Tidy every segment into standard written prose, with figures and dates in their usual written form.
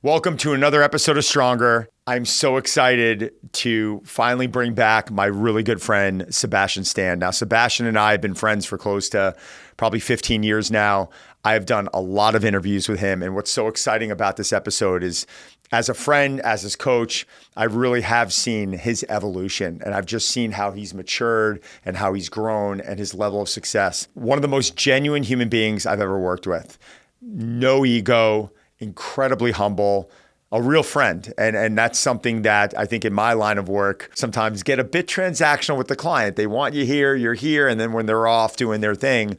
Welcome to another episode of Stronger. I'm so excited to finally bring back my really good friend, Sebastian Stan. Now, Sebastian and I have been friends for close to probably 15 years now. I've done a lot of interviews with him. And what's so exciting about this episode is, as a friend, as his coach, I really have seen his evolution. And I've just seen how he's matured and how he's grown and his level of success. One of the most genuine human beings I've ever worked with. No ego, incredibly humble, a real friend. And that's something that I think in my line of work sometimes get a bit transactional with the client. They want you here, you're here, and then when they're off doing their thing,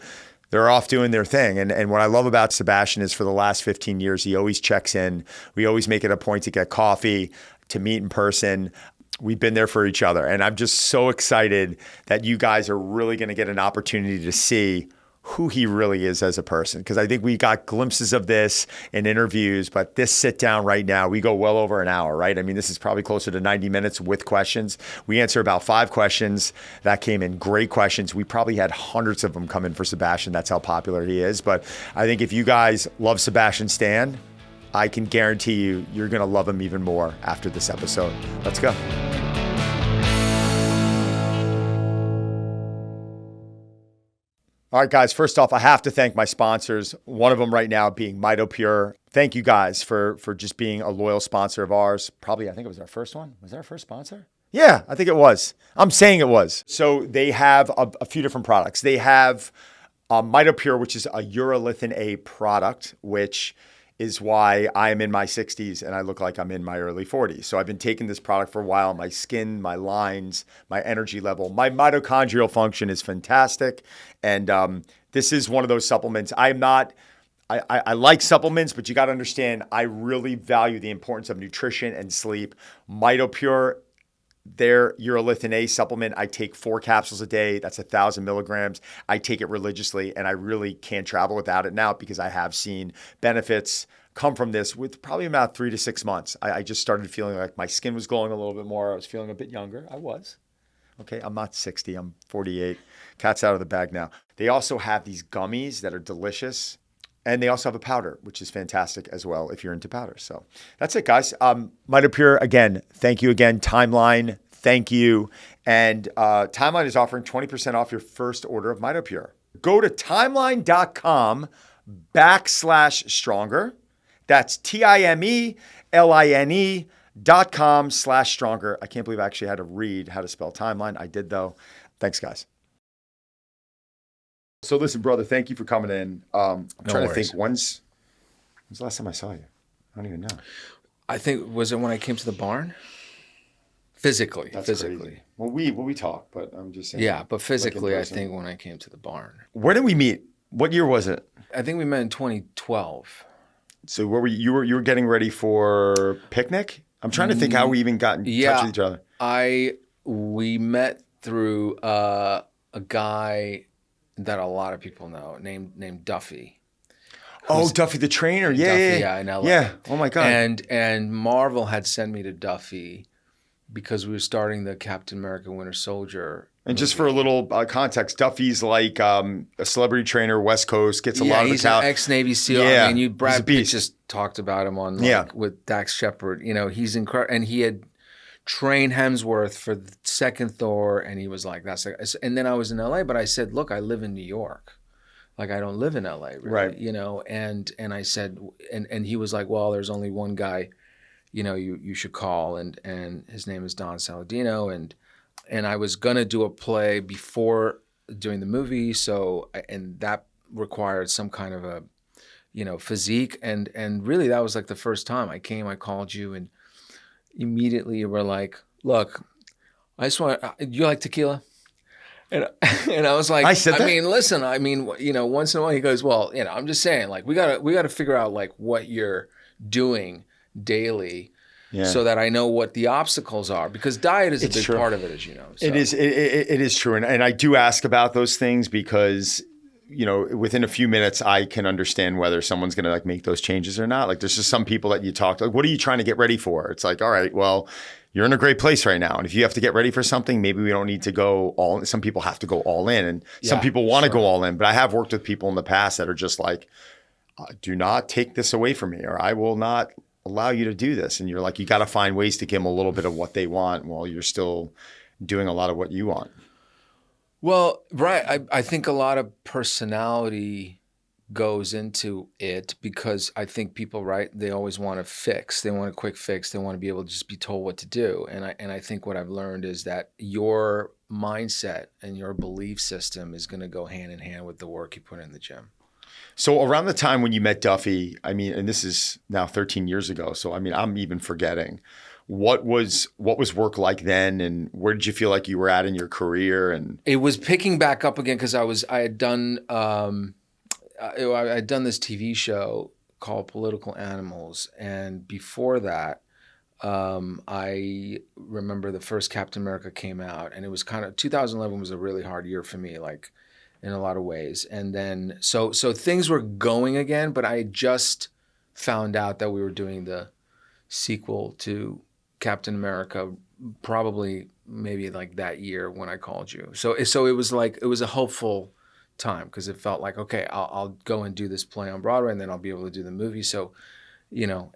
they're off doing their thing. And what I love about Sebastian is for the last 15 years, he always checks in. We always make it a point to get coffee, to meet in person. We've been there for each other. And I'm just so excited that you guys are really going to get an opportunity to see who he really is as a person. Because I think we got glimpses of this in interviews, but this sit down right now, we go well over an hour, right? I mean, this is probably closer to 90 minutes with questions. We answer about 5 questions that came in, great questions. We probably had hundreds of them come in for Sebastian. That's how popular he is. But I think if you guys love Sebastian Stan, I can guarantee you, you're going to love him even more after this episode. Let's go. All right, guys, first off, I have to thank my sponsors, one of them right now being MitoPure. Thank you guys for just being a loyal sponsor of ours. Probably, I think it was our first one. Was that our first sponsor? Yeah, I think it was. I'm saying it was. So they have a few different products. They have MitoPure, which is a urolithin A product, which is why I am in my 60s and I look like I'm in my early 40s. So I've been taking this product for a while. My skin, my lines, my energy level, my mitochondrial function is fantastic. And this is one of those supplements. I like supplements, but you got to understand, I really value the importance of nutrition and sleep. MitoPure, their urolithin A supplement, I take 4 capsules a day. That's 1,000 milligrams. I take it religiously, and I really can't travel without it now because I have seen benefits come from this with probably about 3 to 6 months. I just started feeling like my skin was glowing a little bit more. I was feeling a bit younger. I was. Okay, I'm not 60. I'm 48. Cat's out of the bag now. They also have these gummies that are delicious. And they also have a powder, which is fantastic as well if you're into powder. So that's it, guys. MitoPure, again, thank you again. Timeline, thank you. And Timeline is offering 20% off your first order of MitoPure. Go to timeline.com/stronger. That's TIMELINE.com/stronger. I can't believe I actually had to read how to spell Timeline. I did, though. Thanks, guys. So listen, brother, thank you for coming in. I'm trying to think, when's the last time I saw you? I don't even know. I think, was it when I came to the barn? Physically. Crazy. Well, we talk, but I'm just saying. Yeah, but physically, I think when I came to the barn. Where did we meet? What year was it? I think we met in 2012. So where were you were getting ready for picnic? I'm trying to think how we even got in touch with each other. We met through a guy that a lot of people know, named Duffy. Oh, Duffy the trainer. Yeah, in LA. Yeah. Oh my God. And Marvel had sent me to Duffy because we were starting the Captain America Winter Soldier. And just for a little context, Duffy's like a celebrity trainer, West Coast, gets a lot of the he's an ex-Navy SEAL. Yeah, I mean, Brad Pitt just talked about him on with Dax Shepard. You know, he's incredible, and he had trained Hemsworth for the second Thor, and he was like, and then I was in LA, but I said, look, I live in New York. Like, I don't live in LA, really, right? You know, and I said, and he was like, well, there's only one guy, you know, you should call, and his name is Don Saladino, and I was gonna do a play before doing the movie, and that required some kind of a, you know, physique, and really that was like the first time I came, I called you, and immediately you were like, look, I just want, you like tequila? And I was like, I mean, listen, I mean, you know, once in a while he goes, well, you know, I'm just saying, like, we gotta figure out like what you're doing daily, so that I know what the obstacles are, because diet is a big part of it, as you know. So. It is true. And I do ask about those things because, you know, within a few minutes, I can understand whether someone's going to like make those changes or not. Like, there's just some people that you talk to, like, what are you trying to get ready for? It's like, all right, well, you're in a great place right now. And if you have to get ready for something, maybe we don't need to go all in. Some people have to go all in, and some people want to go all in. But I have worked with people in the past that are just like, do not take this away from me, or I will not allow you to do this? And you're like, you got to find ways to give them a little bit of what they want while you're still doing a lot of what you want. Well, right. I think a lot of personality goes into it because I think people, right, they always want a fix. They want a quick fix. They want to be able to just be told what to do. And I think what I've learned is that your mindset and your belief system is going to go hand in hand with the work you put in the gym. So around the time when you met Duffy, I mean, and this is now 13 years ago. So, I mean, I'm even forgetting. What was work like then, and where did you feel like you were at in your career? And it was picking back up again because I had done this TV show called Political Animals, and before that, I remember the first Captain America came out, and it was 2011 was a really hard year for me, like in a lot of ways. And then so things were going again, but I had just found out that we were doing the sequel to Captain America, probably maybe like that year when I called you. So it was like, it was a hopeful time because it felt like, okay, I'll go and do this play on Broadway and then I'll be able to do the movie. So, you know,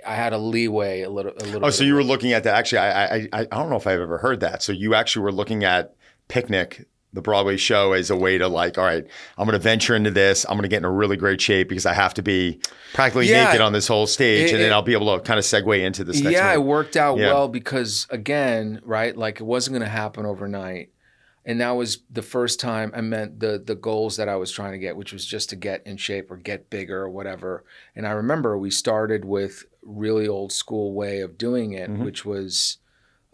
I had a leeway a little. Oh, so you were looking at that. Actually, I don't know if I've ever heard that. So you actually were looking at Picnic, the Broadway show, as a way to like, all right, I'm going to venture into this. I'm going to get in a really great shape because I have to be practically naked on this whole stage. And then I'll be able to kind of segue into this next Yeah, movie. it worked out well because, again, right, like it wasn't going to happen overnight. And that was the first time I meant the goals that I was trying to get, which was just to get in shape or get bigger or whatever. And I remember we started with really old school way of doing it, which was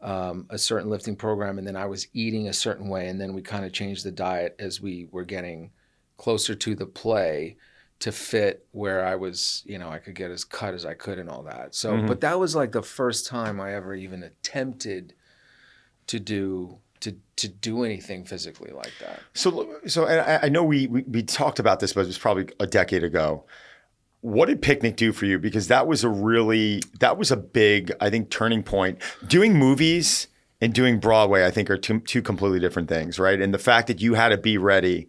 a certain lifting program, and then I was eating a certain way, and then we kind of changed the diet as we were getting closer to the play to fit where I was, you know, I could get as cut as I could and all that. So, but that was like the first time I ever even attempted to do anything physically like that. So and I know we talked about this, but it was probably a decade ago. What did Picnic do for you? Because that was a big, I think, turning point. Doing movies and doing Broadway, I think, are two completely different things, right? And the fact that you had to be ready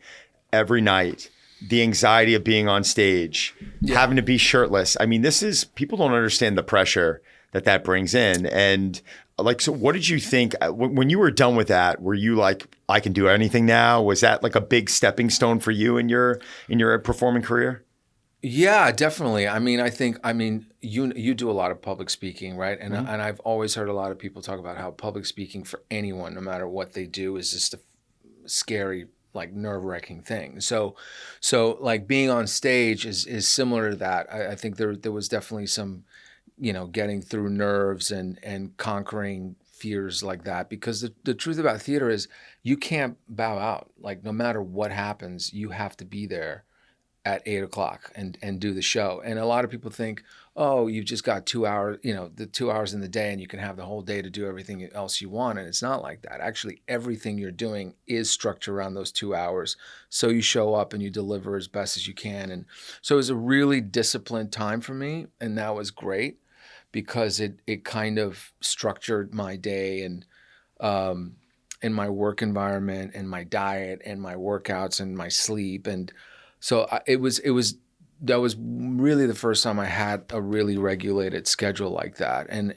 every night, the anxiety of being on stage, having to be shirtless. I mean, people don't understand the pressure that brings in. And like, so what did you think when you were done with that? Were you like, I can do anything now? Was that like a big stepping stone for you in your performing career? Yeah, definitely. I mean, you do a lot of public speaking, right? And and I've always heard a lot of people talk about how public speaking for anyone, no matter what they do, is just a scary, like nerve-wracking thing. So like being on stage is similar to that. I think there was definitely some, you know, getting through nerves and conquering fears like that, because the truth about theater is you can't bow out. Like no matter what happens, you have to be there at 8:00 and do the show. And a lot of people think, oh, you've just got 2 hours, you know, the 2 hours in the day and you can have the whole day to do everything else you want. And it's not like that. Actually, everything you're doing is structured around those 2 hours. So you show up and you deliver as best as you can. And so it was a really disciplined time for me. And that was great because it kind of structured my day and my work environment and my diet and my workouts and my sleep. And so that was really the first time I had a really regulated schedule like that. And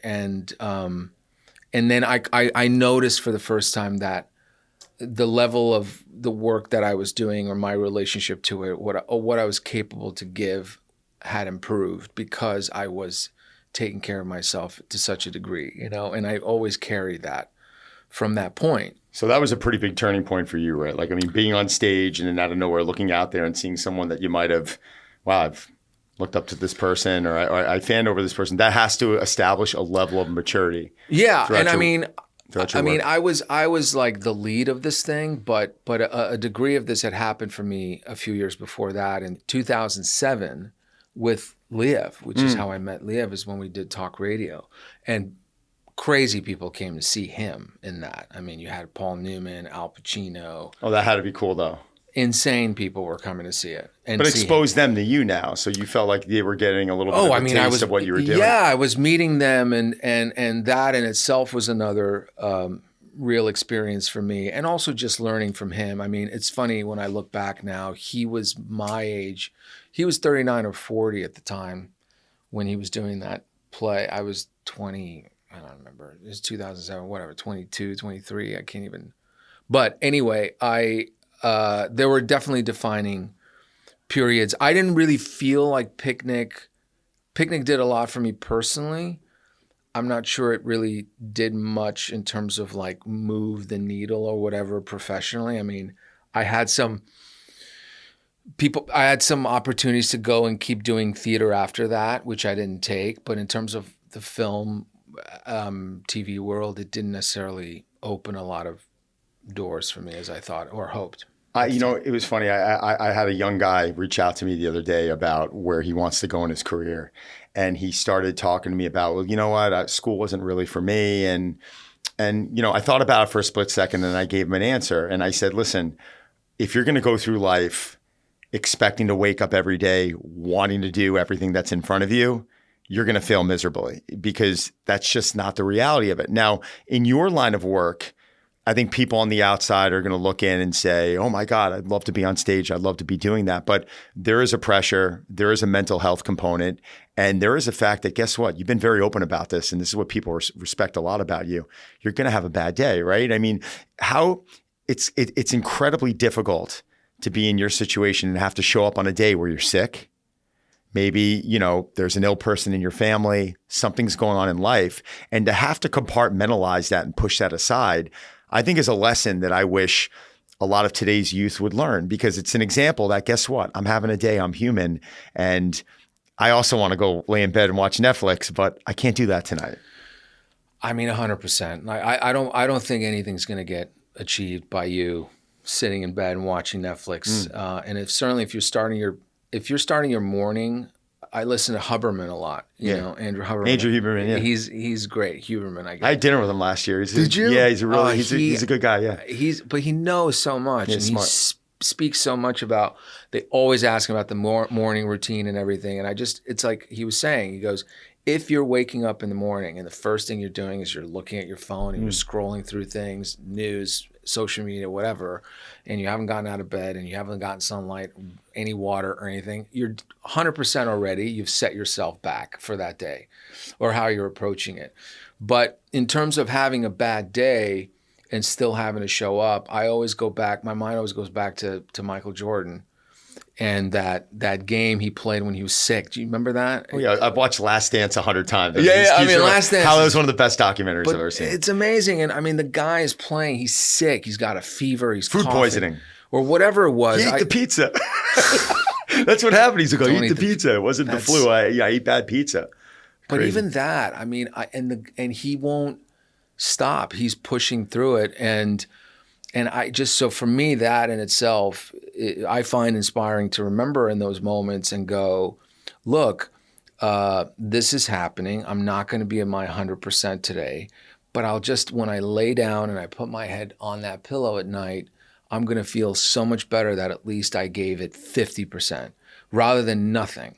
then I noticed for the first time that the level of the work that I was doing or my relationship to it, what I was capable to give had improved because I was taking care of myself to such a degree, you know, and I always carry that from that point. So that was a pretty big turning point for you, right? Like, I mean, being on stage and then out of nowhere looking out there and seeing someone that you might have, wow, I've looked up to this person or I fanned over this person. That has to establish a level of maturity. Yeah, and I was like the lead of this thing, but a degree of this had happened for me a few years before that. In 2007 with Liev, which is how I met Liev, is when we did talk radio. And crazy people came to see him in that. I mean, you had Paul Newman, Al Pacino. Oh, that had to be cool, though. Insane people were coming to see it. But exposed them to you now, so you felt like they were getting a little bit of a taste of what you were doing. Yeah, I was meeting them, and that in itself was another real experience for me, and also just learning from him. I mean, it's funny when I look back now, he was my age. He was 39 or 40 at the time when he was doing that play. I was 20, I don't remember. It was 2007, whatever, 22, 23. I can't even. But anyway, there were definitely defining periods. I didn't really feel like Picnic did a lot for me personally. I'm not sure it really did much in terms of like move the needle or whatever professionally. I mean, I had some opportunities to go and keep doing theater after that, which I didn't take. But in terms of the film, TV world, it didn't necessarily open a lot of doors for me as I thought or hoped. It was funny. I had a young guy reach out to me the other day about where he wants to go in his career. And he started talking to me about, well, you know what, school wasn't really for me. And I thought about it for a split second and I gave him an answer. And I said, listen, if you're going to go through life expecting to wake up every day, wanting to do everything that's in front of you, you're going to fail miserably because that's just not the reality of it. Now, in your line of work, I think people on the outside are going to look in and say, oh my God, I'd love to be on stage. I'd love to be doing that. But there is a pressure, there is a mental health component, and there is a fact that, guess what? You've been very open about this, and this is what people respect a lot about you. You're going to have a bad day, right? I mean, it's incredibly difficult to be in your situation and have to show up on a day where you're sick. Maybe, there's an ill person in your family, something's going on in life, and to have to compartmentalize that and push that aside, I think is a lesson that I wish a lot of today's youth would learn, because it's an example that, guess what? I'm having a day, I'm human, and I also want to go lay in bed and watch Netflix, but I can't do that tonight. I mean, 100%. I don't think anything's going to get achieved by you sitting in bed and watching Netflix. And if you're starting your morning, I listen to Huberman a lot. Andrew Huberman. Andrew Huberman, yeah. He's great. Huberman, I guess. I had dinner with him last year. Did you? Yeah, he's a good guy. Yeah, but he knows so much, and smart. He speaks so much about. They always ask him about the morning routine and everything, and it's like he was saying. He goes, if you're waking up in the morning and the first thing you're doing is you're looking at your phone and you're scrolling through things, news, social media, whatever, and you haven't gotten out of bed and you haven't gotten sunlight, any water or anything, you're 100% already, you've set yourself back for that day or how you're approaching it. But in terms of having a bad day and still having to show up, my mind always goes back to Michael Jordan. And that game he played when he was sick. Do you remember that? Oh, yeah, I've watched Last Dance 100 times. Last Dance. How that was one of the best documentaries I've ever seen. It's amazing. And I mean, the guy is playing. He's sick. He's got a fever. He's food coughing, poisoning. or whatever it was. He ate the pizza. That's what happened. He's like, I eat the pizza. It wasn't the flu. I eat bad pizza. But Crazy. even that, I mean, and he won't stop. He's pushing through it. And so for me, that in itself, I find inspiring to remember in those moments and go, look, this is happening. I'm not going to be in my 100% today, but when I lay down and I put my head on that pillow at night, I'm going to feel so much better that at least I gave it 50% rather than nothing.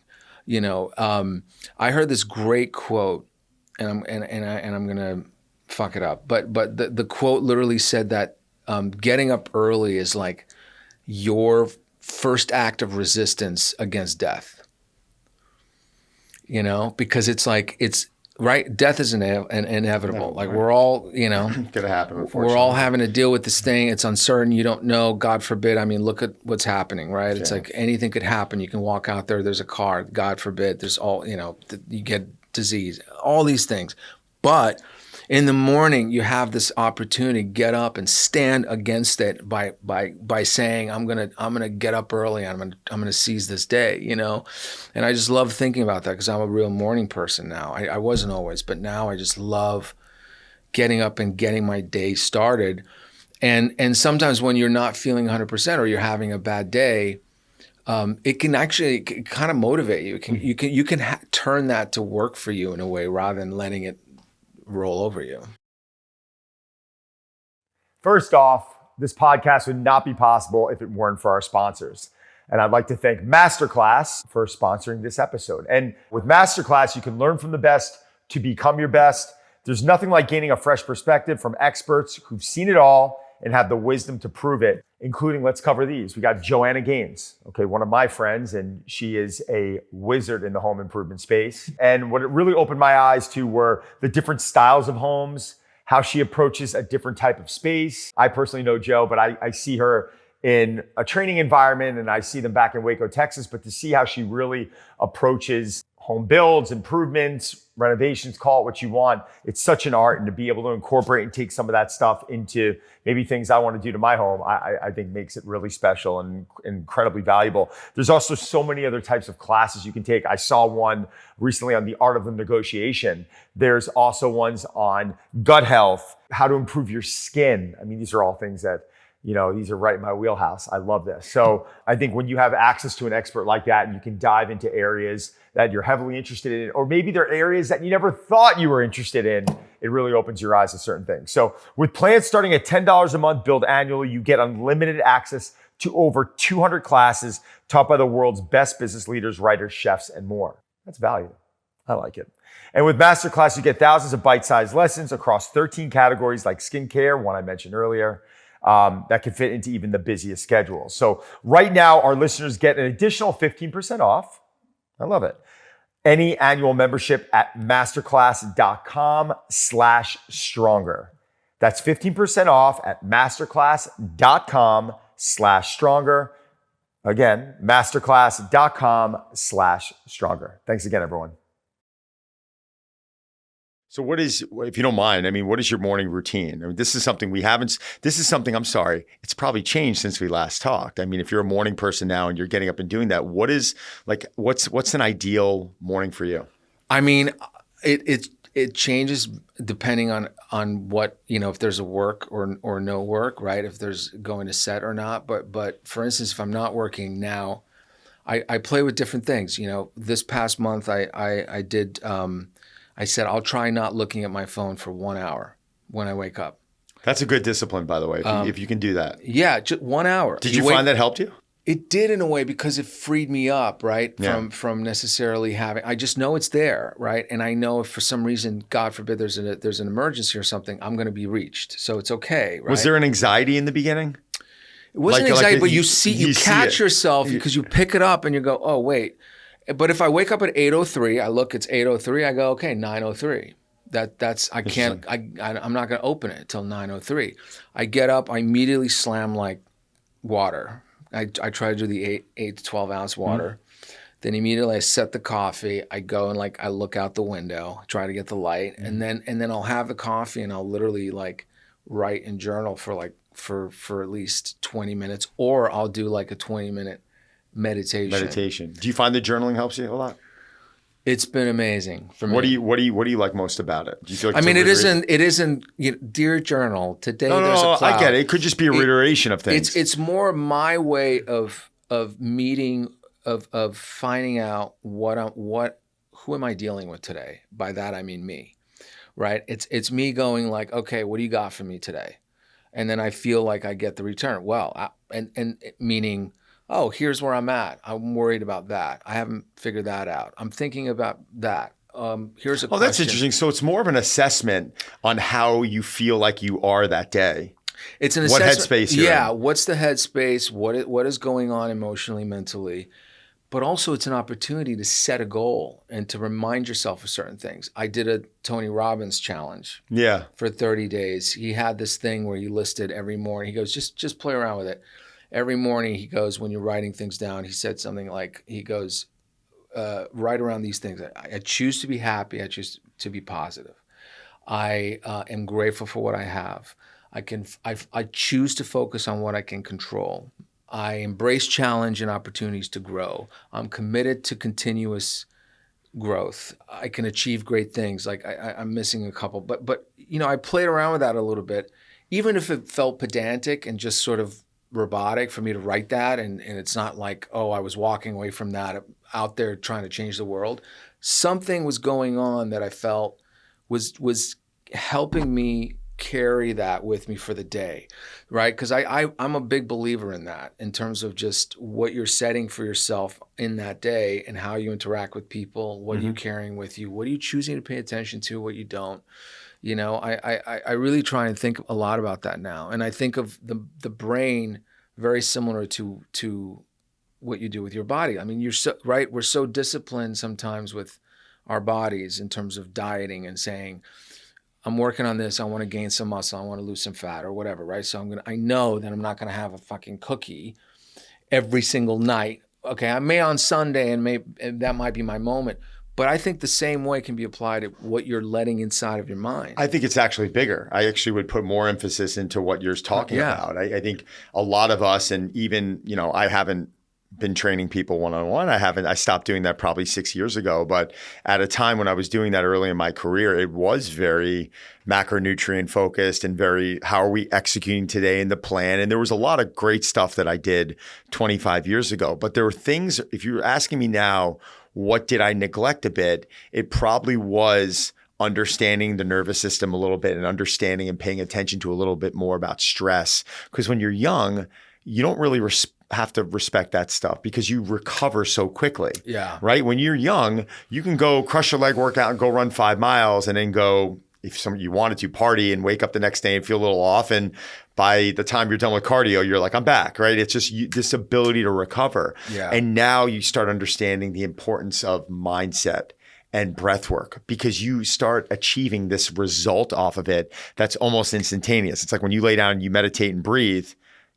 I heard this great quote, and I'm going to fuck it up, but the quote literally said that getting up early is like your first act of resistance against death. Because it's right. Death is inevitable. Like we're all, gonna happen. We're all having to deal with this thing. It's uncertain. You don't know. God forbid. I mean, look at what's happening, right? It's like anything could happen. You can walk out there. There's a car. God forbid. There's all, you get disease. All these things, but in the morning, you have this opportunity to get up and stand against it by saying, I'm gonna get up early. I'm gonna seize this day, And I just love thinking about that because I'm a real morning person now. I wasn't always, but now I just love getting up and getting my day started. And sometimes when you're not feeling 100% or you're having a bad day, it can actually kind of motivate you. You can turn that to work for you in a way rather than letting it roll over you. First off, this podcast would not be possible if it weren't for our sponsors. And I'd like to thank Masterclass for sponsoring this episode. And with Masterclass, you can learn from the best to become your best. There's nothing like gaining a fresh perspective from experts who've seen it all and have the wisdom to prove it. including, let's cover these. We got Joanna Gaines, okay, one of my friends, and she is a wizard in the home improvement space. And what it really opened my eyes to were the different styles of homes, how she approaches a different type of space. I personally know Jo, but I see her in a training environment and I see them back in Waco, Texas, but to see how she really approaches home builds, improvements, renovations, call it what you want. It's such an art, and to be able to incorporate and take some of that stuff into maybe things I want to do to my home, I think makes it really special and incredibly valuable. There's also so many other types of classes you can take. I saw one recently on the art of the negotiation. There's also ones on gut health, how to improve your skin. I mean, these are all things that, these are right in my wheelhouse. I love this. So I think when you have access to an expert like that, and you can dive into areas that you're heavily interested in, or maybe they're areas that you never thought you were interested in, it really opens your eyes to certain things. So with plans starting at $10 a month, billed annually, you get unlimited access to over 200 classes taught by the world's best business leaders, writers, chefs, and more. That's value. I like it. And with Masterclass, you get thousands of bite-sized lessons across 13 categories like skincare, one I mentioned earlier, that can fit into even the busiest schedules. So right now, our listeners get an additional 15% off. I love it. Any annual membership at masterclass.com/stronger. That's 15% off at masterclass.com/stronger. Again, masterclass.com/stronger. Thanks again, everyone. So what is, if you don't mind, what is your morning routine? This is something I'm sorry, it's probably changed since we last talked. If you're a morning person now and you're getting up and doing that, what's an ideal morning for you? It changes depending on what, if there's a work or no work, right? If there's going to set or not. But for instance, if I'm not working now, I play with different things. This past month I did, I said, I'll try not looking at my phone for 1 hour when I wake up. That's a good discipline, by the way, if you can do that. Yeah, just 1 hour. Did you find that helped you? It did in a way, because it freed me up, right? Yeah. From necessarily having, I just know it's there, right? And I know if for some reason, God forbid, there's an emergency or something, I'm going to be reached. So it's okay, right? Was there an anxiety in the beginning? It wasn't anxiety, but you catch yourself because you pick it up and you go, oh, wait. But if I wake up at 8:03, I look, it's 8:03, I go, okay, 9:03. I'm not going to open it until 9:03. I get up, I immediately slam water. I try to do the 8 to 12 ounce water. Mm-hmm. Then immediately I set the coffee. I go and I look out the window, try to get the light, mm-hmm. and then I'll have the coffee and I'll literally write and journal for at least 20 minutes, or I'll do a 20-minute meditation. Do you find that journaling helps you a lot? It's been amazing for me. What do you like most about it? Do you feel like it isn't dear journal, today there's a cloud. I get it. It could just be a reiteration of things. It's more my way of meeting, of finding out who am I dealing with today? By that I mean me. Right? It's me going okay, what do you got for me today? And then I feel like I get the return. Well, and meaning, oh, here's where I'm at. I'm worried about that. I haven't figured that out. I'm thinking about that. Here's a question. That's interesting. So it's more of an assessment on how you feel like you are that day. It's an assessment. What headspace you're in. What's the headspace? What is going on emotionally, mentally? But also it's an opportunity to set a goal and to remind yourself of certain things. I did a Tony Robbins challenge for 30 days. He had this thing where he listed every morning. He goes, just play around with it. Every morning, he goes, when you're writing things down, he said something he goes, write around these things. I choose to be happy. I choose to be positive. I am grateful for what I have. I choose to focus on what I can control. I embrace challenge and opportunities to grow. I'm committed to continuous growth. I can achieve great things. I'm missing a couple, but I played around with that a little bit, even if it felt pedantic and just sort of robotic for me to write that, and it's not I was walking away from that out there trying to change the world. Something was going on that I felt was helping me carry that with me for the day, right? Because I'm a big believer in that, in terms of just what you're setting for yourself in that day and how you interact with people. What mm-hmm. are you carrying with you? What are you choosing to pay attention to? What you don't? I really try and think a lot about that now. And I think of the brain very similar to what you do with your body. I mean, you're so right. We're so disciplined sometimes with our bodies in terms of dieting and saying, I'm working on this. I want to gain some muscle. I want to lose some fat or whatever, right? So I know that I'm not going to have a fucking cookie every single night. Okay, I may on Sunday and that might be my moment. But I think the same way can be applied to what you're letting inside of your mind. I think it's actually bigger. I actually would put more emphasis into what you're talking about. I think a lot of us, and even, I haven't been training people one-on-one. I stopped doing that probably 6 years ago. But at a time when I was doing that early in my career, it was very macronutrient focused and very, how are we executing today in the plan? And there was a lot of great stuff that I did 25 years ago. But there were things, if you're asking me now, what did I neglect a bit? It probably was understanding the nervous system a little bit and understanding and paying attention to a little bit more about stress. Because when you're young, you don't really have to respect that stuff because you recover so quickly. Yeah. Right? When you're young, you can go crush your leg workout and go run 5 miles and then go, if you wanted to, party and wake up the next day and feel a little off. And by the time you're done with cardio, you're like, I'm back, right? It's just this ability to recover. Yeah. And now you start understanding the importance of mindset and breath work because you start achieving this result off of it that's almost instantaneous. It's like when you lay down and you meditate and breathe,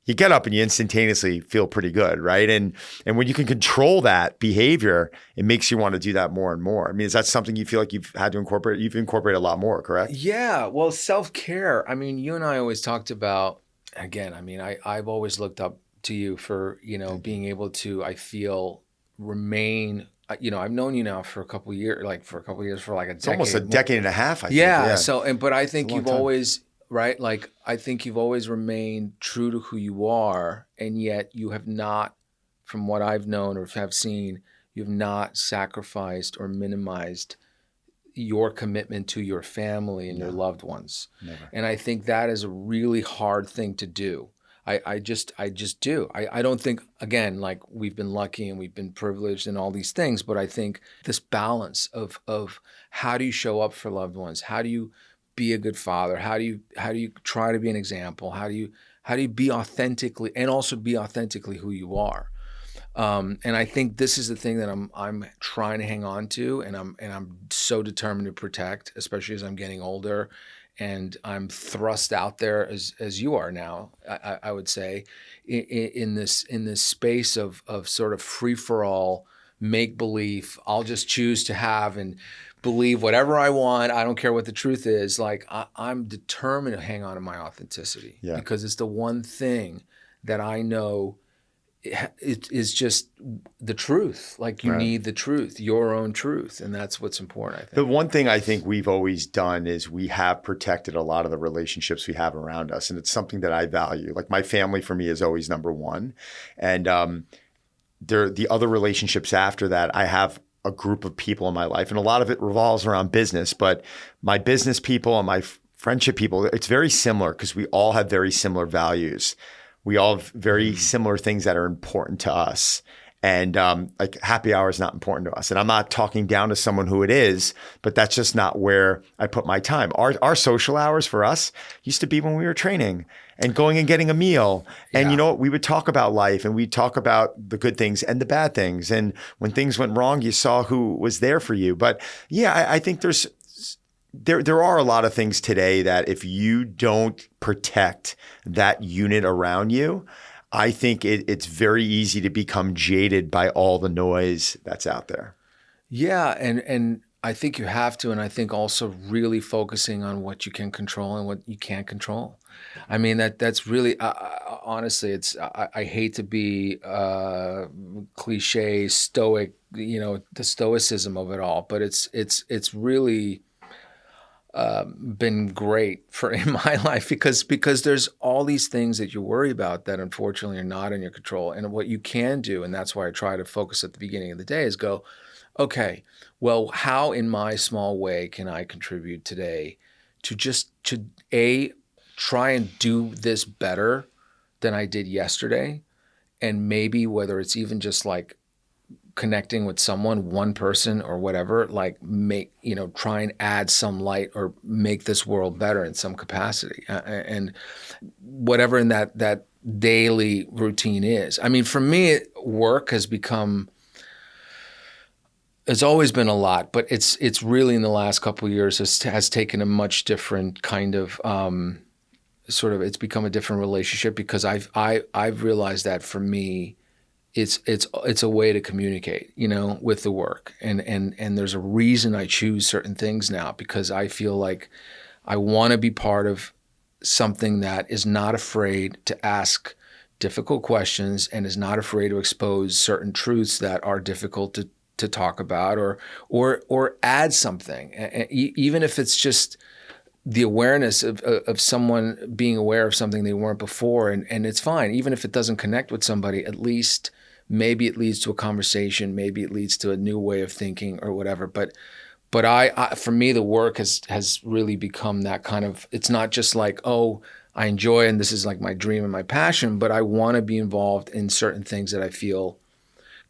you get up and you instantaneously feel pretty good, right? And when you can control that behavior, it makes you want to do that more and more. I mean, is that something you feel like you've had to incorporate? You've incorporated a lot more, correct? Yeah. Well, self-care. I mean, you and I always talked about, again, I mean, I've always looked up to you for, being able to, I feel, remain, I've known you now for a couple of years, for like a decade. It's almost a decade and a half, I think. Yeah. So, but I think you've time. always, right? Like, I think you've always remained true to who you are, and yet you have not, from what I've known or have seen, you've not sacrificed or minimized your commitment to your family and your loved ones. Never. And I think that is a really hard thing to do. I just do. I don't think, again, like we've been lucky and we've been privileged and all these things, but I think this balance of how do you show up for loved ones? How do you be a good father? How do you try to be an example? How do you be authentically and also be authentically who you are? And I think this is the thing that I'm trying to hang on to, and I'm so determined to protect, especially as I'm getting older, and I'm thrust out there as you are now. I would say in this space of sort of free for all, make believe. I'll just choose to have and believe whatever I want. I don't care what the truth is. Like I'm determined to hang on to my authenticity because it's the one thing that I know it is just the truth. Like you need the truth, your own truth. And that's what's important, I think. The one thing I think we've always done is we have protected a lot of the relationships we have around us. And it's something that I value. Like my family for me is always number one. And the other relationships after that, I have a group of people in my life, and a lot of it revolves around business, but my business people and my friendship people, it's very similar because we all have very similar values. We all have very similar things that are important to us. And like happy hour is not important to us. And I'm not talking down to someone who it is, but that's just not where I put my time. Our social hours for us used to be when we were training and going and getting a meal. And you know what? We would talk about life and we'd talk about the good things and the bad things. And when things went wrong, you saw who was there for you. But yeah, I think there are a lot of things today that if you don't protect that unit around you, I think it's very easy to become jaded by all the noise that's out there. Yeah. And I think you have to. And I think also really focusing on what you can control and what you can't control. I mean, that's really, honestly, I hate to be cliche, stoic, the stoicism of it all, but it's really been great in my life because there's all these things that you worry about that unfortunately are not in your control. And what you can do, and that's why I try to focus at the beginning of the day, is go, okay, well, how in my small way can I contribute today to try and do this better than I did yesterday? And maybe whether it's even just like connecting with someone, one person or whatever, like try and add some light or make this world better in some capacity. And whatever in that daily routine is. I mean, for me, work has become, it's always been a lot, but it's really in the last couple of years has taken a much different kind of sort of, it's become a different relationship, because I've realized that for me, it's a way to communicate, with the work, and there's a reason I choose certain things now, because I feel like I want to be part of something that is not afraid to ask difficult questions and is not afraid to expose certain truths that are difficult to talk about, or add something, even if it's just the awareness of someone being aware of something they weren't before, and it's fine, even if it doesn't connect with somebody, at least maybe it leads to a conversation, maybe it leads to a new way of thinking or whatever. But I for me, the work has really become that kind of, it's not just like, oh, I enjoy and this is like my dream and my passion, but I want to be involved in certain things that I feel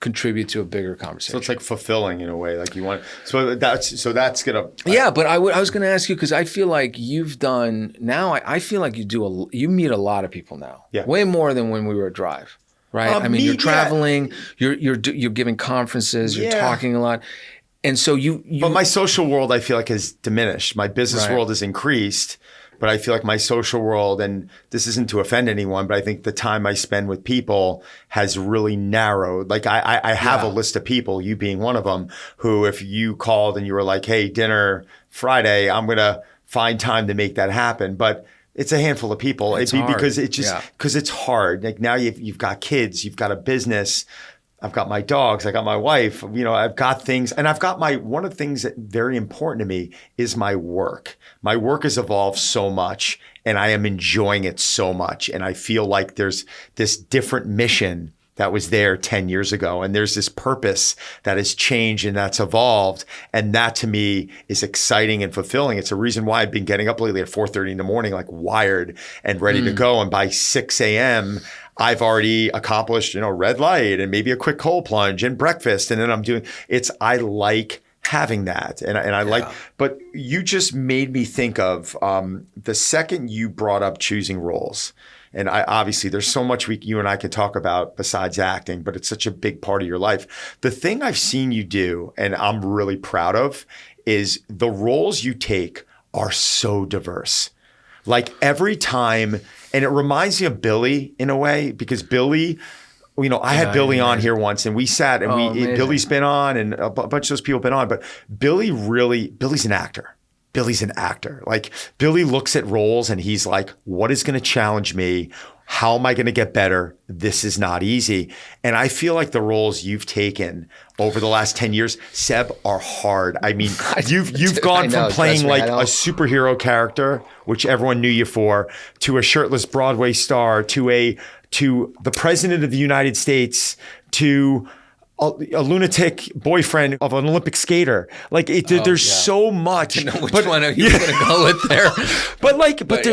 contribute to a bigger conversation. So it's like fulfilling in a way, like you want. So that's gonna. Yeah, but I was going to ask you, because I feel like you've done now. I feel like you meet a lot of people now. Yeah. Way more than when we were at Drive, right? I mean, you're traveling, you're giving conferences, you're talking a lot, and so you. But my social world, I feel like, has diminished. My business world has increased. But I feel like my social world, and this isn't to offend anyone, but I think the time I spend with people has really narrowed. Like I have a list of people, you being one of them, who if you called and you were like, hey, dinner Friday, I'm going to find time to make that happen. But it's a handful of people. Because it's hard. Like now you've got kids, you've got a business. I've got my dogs, I got my wife, I've got things, and I've got one of the things that very important to me is my work. My work has evolved so much and I am enjoying it so much. And I feel like there's this different mission that was there 10 years ago. And there's this purpose that has changed and that's evolved. And that to me is exciting and fulfilling. It's a reason why I've been getting up lately at 4:30 in the morning, like wired and ready to go. And by 6 a.m., I've already accomplished, red light and maybe a quick cold plunge and breakfast. And then I like having that. And I like, but you just made me think of the second you brought up choosing roles. And obviously there's so much you and I could talk about besides acting, but it's such a big part of your life. The thing I've seen you do, and I'm really proud of, is the roles you take are so diverse. Like every time, and it reminds me of Billy in a way, because Billy, I had Billy on here once and we sat and Billy's been on and a bunch of those people have been on, but Billy's an actor. Billy's an actor. Like Billy looks at roles and he's like, what is going to challenge me? How am I going to get better? This is not easy. And I feel like the roles you've taken over the last 10 years, Seb, are hard. I mean, you've gone from playing like a superhero character, which everyone knew you for, to a shirtless Broadway star, to the president of the United States, to a lunatic boyfriend of an Olympic skater. Like there's so much. I know which one are you going to go with there? but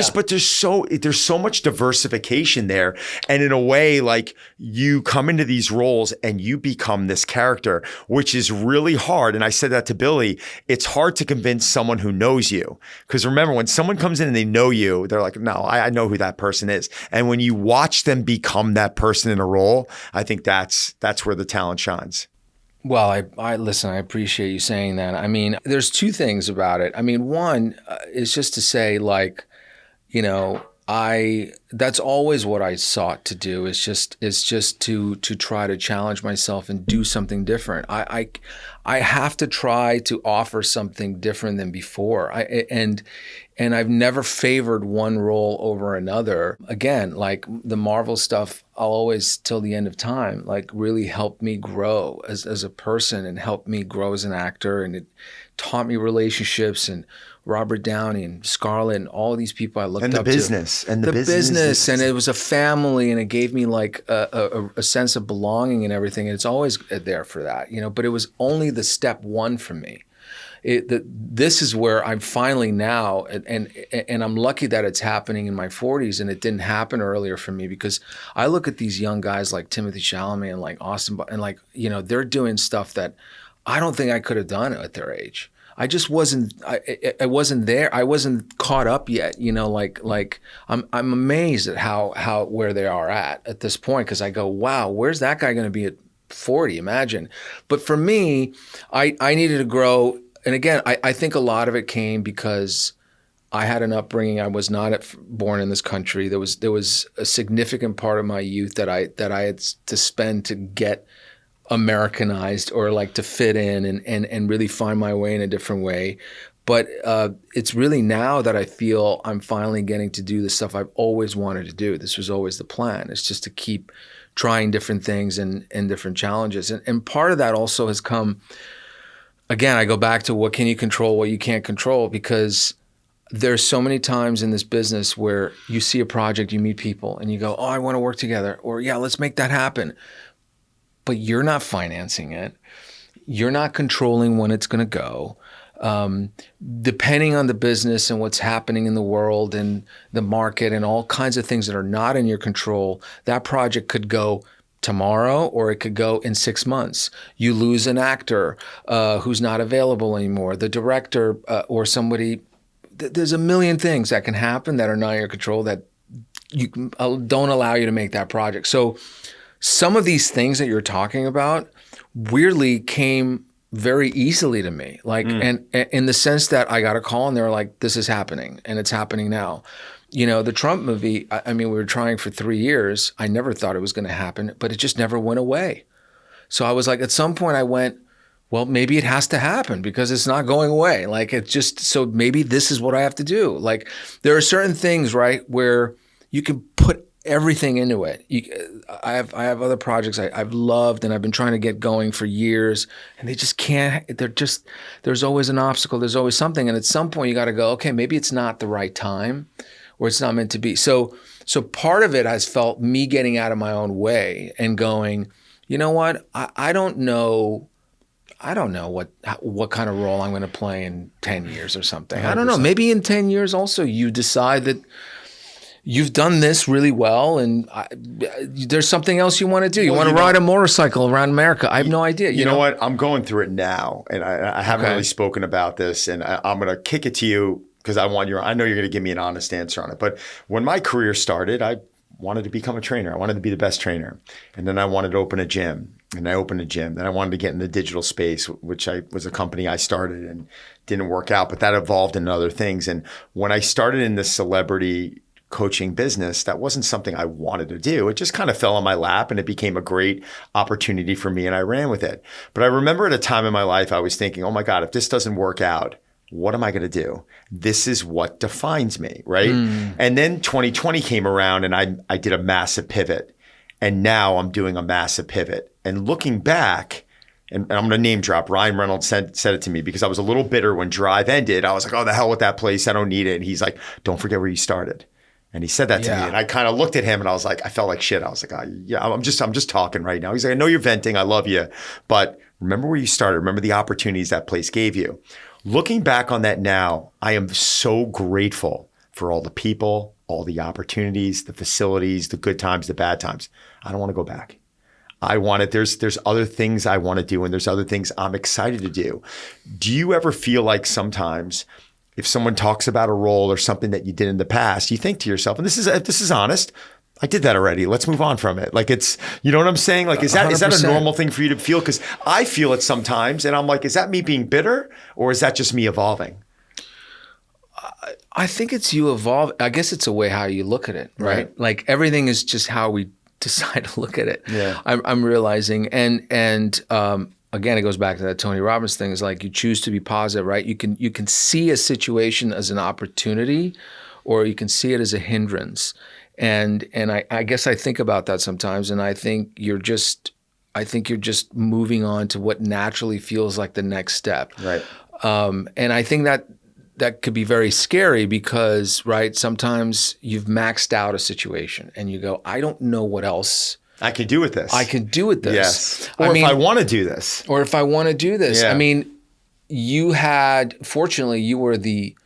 there's so much diversification there. And in a way, like you come into these roles and you become this character, which is really hard. And I said that to Billy. It's hard to convince someone who knows you. Because remember, when someone comes in and they know you, they're like, no, I know who that person is. And when you watch them become that person in a role, I think that's where the talent shines. Well, I listen, I appreciate you saying that. I mean, there's two things about it. I mean, one is just to say, like, that's always what I sought to do, is just to try to challenge myself and do something different. I have to try to offer something different than before. And I've never favored one role over another. Again, like the Marvel stuff, I'll always, till the end of time, like really helped me grow as a person and helped me grow as an actor. And it taught me relationships and Robert Downey and Scarlett and all these people I looked up to. And the business. And it was a family, and it gave me like a sense of belonging and everything. And it's always there for that, but it was only the step one for me. This is where I'm finally now, and I'm lucky that it's happening in my 40s and it didn't happen earlier for me, because I look at these young guys like Timothée Chalamet and like Austin, and like, they're doing stuff that I don't think I could have done at their age. I just wasn't. I wasn't there. I wasn't caught up yet. Like I'm amazed at how where they are at this point, because I go, wow, where's that guy going to be at 40? Imagine. But for me, I needed to grow, and again, I think a lot of it came because I had an upbringing. I was not born in this country. There was a significant part of my youth that I had to spend to get Americanized, or like to fit in and really find my way in a different way. But it's really now that I feel I'm finally getting to do the stuff I've always wanted to do. This was always the plan. It's just to keep trying different things and different challenges. And part of that also has come, again, I go back to what can you control, what you can't control, because there's so many times in this business where you see a project, you meet people and you go, oh, I want to work together, or yeah, let's make that happen. But you're not financing it. You're not controlling when it's going to go. Depending on the business and what's happening in the world and the market and all kinds of things that are not in your control, that project could go tomorrow or it could go in 6 months. You lose an actor who's not available anymore, the director or somebody. There's a million things that can happen that are not in your control that you don't allow you to make that project. So some of these things that you're talking about weirdly came very easily to me, like, and in the sense that I got a call and they were like, this is happening and it's happening now. The Trump movie, I mean, we were trying for 3 years. I never thought it was going to happen, but it just never went away. So I was like, at some point I went, well, maybe it has to happen because it's not going away. Like, it's just, so maybe this is what I have to do. Like, there are certain things, right, where you can put everything into it. I have other projects I've loved and I've been trying to get going for years, and they just can't. There's always an obstacle. There's always something, and at some point you got to go, okay, maybe it's not the right time, or it's not meant to be. So part of it has felt me getting out of my own way and going, you know what? I don't know what kind of role I'm going to play in 10 years or something. 100%. I don't know. Maybe in 10 years also you decide that you've done this really well and there's something else you want to do. You want to ride a motorcycle around America. I have no idea. You know what? I'm going through it now, and I haven't really spoken about this, and I'm going to kick it to you because I know you're going to give me an honest answer on it. But when my career started, I wanted to become a trainer. I wanted to be the best trainer. And then I wanted to open a gym. And I opened a gym. Then I wanted to get in the digital space, which was a company I started and didn't work out, but that evolved into other things. And when I started in the celebrity coaching business, that wasn't something I wanted to do. It just kind of fell on my lap and it became a great opportunity for me and I ran with it. But I remember at a time in my life, I was thinking, oh my God, if this doesn't work out, what am I going to do? This is what defines me, right? And then 2020 came around and I did a massive pivot. And now I'm doing a massive pivot. And looking back, and I'm going to name drop, Ryan Reynolds said it to me because I was a little bitter when Drive ended. I was like, oh, the hell with that place. I don't need it. And he's like, don't forget where you started. And he said that to me. And I kind of looked at him and I was like, I felt like shit. I was like, oh, yeah, I'm just talking right now. He's like, I know you're venting. I love you. But remember where you started. Remember the opportunities that place gave you. Looking back on that now, I am so grateful for all the people, all the opportunities, the facilities, the good times, the bad times. I don't want to go back. There's other things I want to do and there's other things I'm excited to do. Do you ever feel like sometimes if someone talks about a role or something that you did in the past, you think to yourself, and this is honest, I did that already. Let's move on from it. Like it's, you know what I'm saying? Like, is that a normal thing for you to feel? Because I feel it sometimes and I'm like, is that me being bitter or is that just me evolving? I think it's you evolve. I guess it's a way how you look at it, right? Like everything is just how we decide to look at it. Yeah. I'm realizing. And again, it goes back to that Tony Robbins thing is like you choose to be positive, right? You can see a situation as an opportunity or you can see it as a hindrance. And I guess I think about that sometimes and I think you're just moving on to what naturally feels like the next step. Right. And I think that could be very scary because, right, sometimes you've maxed out a situation and you go, I don't know what else I can do with this. Yes. Or if I want to do this. Yeah. I mean, fortunately, you were the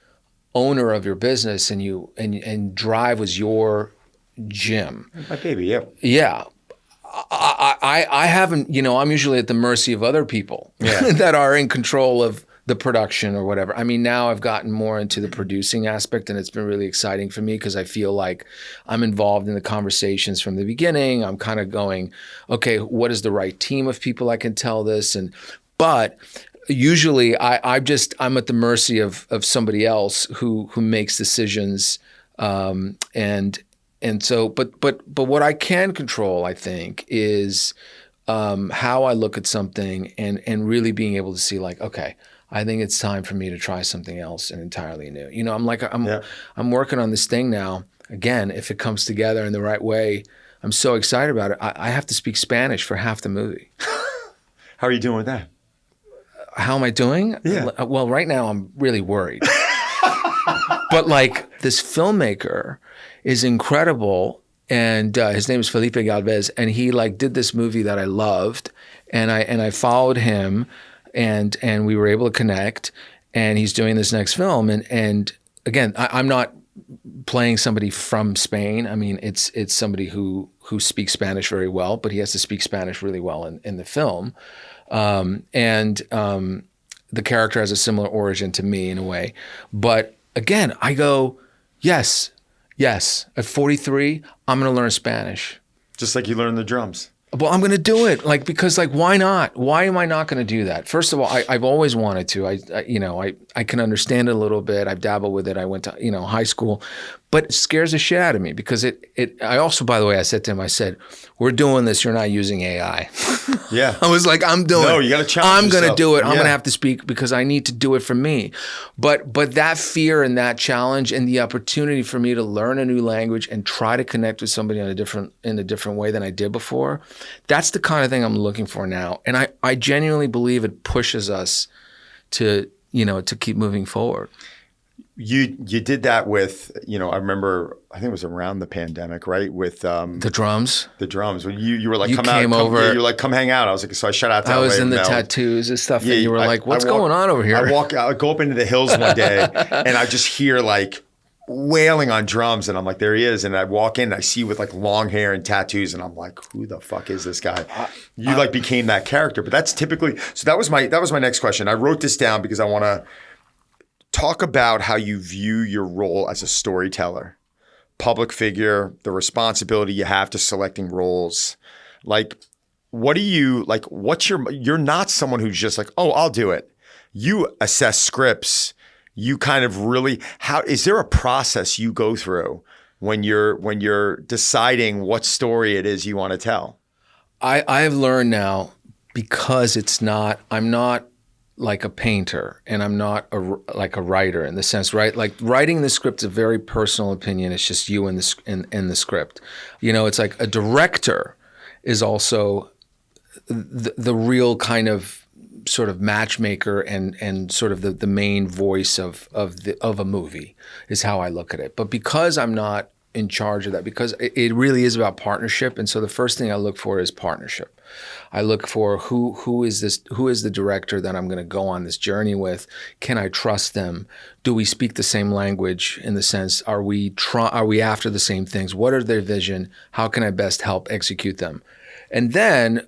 owner of your business and Drive was your gym. My baby, yeah. Yeah. I haven't, I'm usually at the mercy of other people that are in control of the production or whatever. I mean, now I've gotten more into the producing aspect, and it's been really exciting for me because I feel like I'm involved in the conversations from the beginning. I'm kind of going, okay, what is the right team of people I can tell this? But usually I'm at the mercy of somebody else who makes decisions. And so, but what I can control, I think, is how I look at something and really being able to see like, okay, I think it's time for me to try something else and entirely new. You know, I'm working on this thing now. Again, if it comes together in the right way, I'm so excited about it. I have to speak Spanish for half the movie. How are you doing with that? How am I doing? Yeah. Well, right now I'm really worried. But like this filmmaker is incredible, and his name is Felipe Galvez, and he like did this movie that I loved, and I followed him, and we were able to connect, and he's doing this next film, and again, I'm not playing somebody from Spain. I mean, it's somebody who speaks Spanish very well, but he has to speak Spanish really well in the film, and the character has a similar origin to me in a way, but again, I go, yes. At 43, I'm going to learn Spanish. Just like you learned the drums. Well, I'm going to do it, like, because like, why not? Why am I not going to do that? First of all, I've always wanted to. I can understand it a little bit. I've dabbled with it. I went to high school, but it scares the shit out of me because I also, by the way, I said to him, I said, we're doing this. You're not using AI. Yeah. I was like, I'm doing it. No, you got to challenge I'm going to do it. I'm Yeah. going to have to speak because I need to do it for me. But that fear and that challenge and the opportunity for me to learn a new language and try to connect with somebody in a different way than I did before, that's the kind of thing I'm looking for now. And I genuinely believe it pushes us to keep moving forward. You did that with, I remember, I think it was around the pandemic, right? With The drums. the drums. When you were like, You come came out, over. yeah, you were like, come hang out. I was like, so I shut out to I was LA in the Mel. tattoos and stuff, Yeah, and you were like, "What's going on over here?" I go up into the hills one day, and I just hear like wailing on drums, and I'm like, there he is. And I walk in, and I see with like long hair and tattoos, and I'm like, who the fuck is this guy? You like became that character, but that's typically. So that was my next question. I wrote this down because I want to talk about how you view your role as a storyteller, public figure, the responsibility you have to selecting roles. Like, what do you like? You're not someone who's just like, oh, I'll do it. You assess scripts. You kind of really, is there a process you go through when you're deciding what story it is you want to tell? I've learned now, because I'm not like a painter, and I'm not like a writer in the sense, right? Like writing the script is a very personal opinion. It's just you and the script. It's like a director is also the real kind of sort of matchmaker and sort of the main voice of a movie is how I look at it. But because I'm not in charge of that, because it really is about partnership, and so the first thing I look for is partnership. I look for who is the director that I'm going to go on this journey with? Can I trust them? Do we speak the same language, in the sense, are we after the same things? What are their vision? How can I best help execute them? And then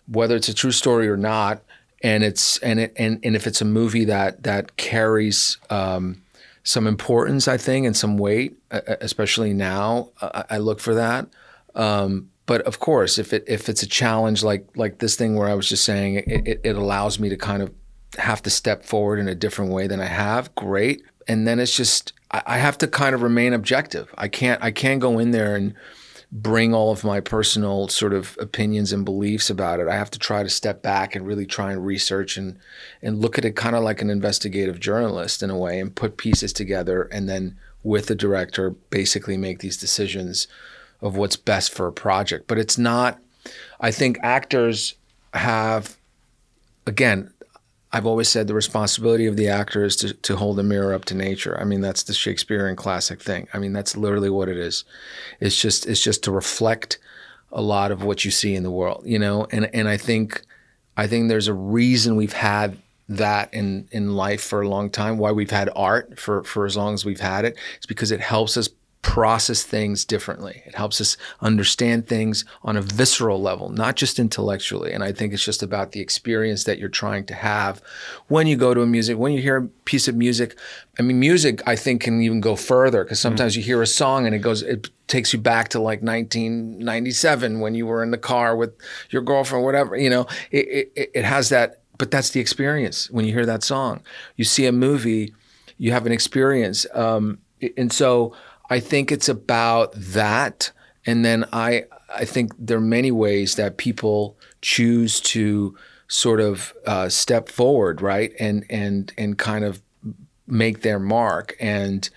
whether it's a true story or not, and if it's a movie that carries some importance, I think, and some weight, especially now, I look for that. But of course, if it's a challenge like this thing where I was just saying, it allows me to kind of have to step forward in a different way than I have, great. And then it's just, I have to kind of remain objective. I can't go in there and bring all of my personal sort of opinions and beliefs about it. I have to try to step back and really try and research and look at it kind of like an investigative journalist in a way, and put pieces together, and then with the director basically make these decisions of what's best for a project. But it's not, I think actors have, again, I've always said the responsibility of the actor is to hold a mirror up to nature. I mean, that's the Shakespearean classic thing. I mean, that's literally what it is. It's just to reflect a lot of what you see in the world, and I think there's a reason we've had that in life for a long time, why we've had art for as long as we've had it. It's because it helps us process things differently. It helps us understand things on a visceral level, not just intellectually. And I think it's just about the experience that you're trying to have when you go to when you hear a piece of music. I mean, music, I think, can even go further, because sometimes you hear a song and it takes you back to like 1997 when you were in the car with your girlfriend, whatever, it has that, but that's the experience. When you hear that song, you see a movie, you have an experience. And so I think it's about that. And then I think there are many ways that people choose to sort of step forward, right? And kind of make their mark. And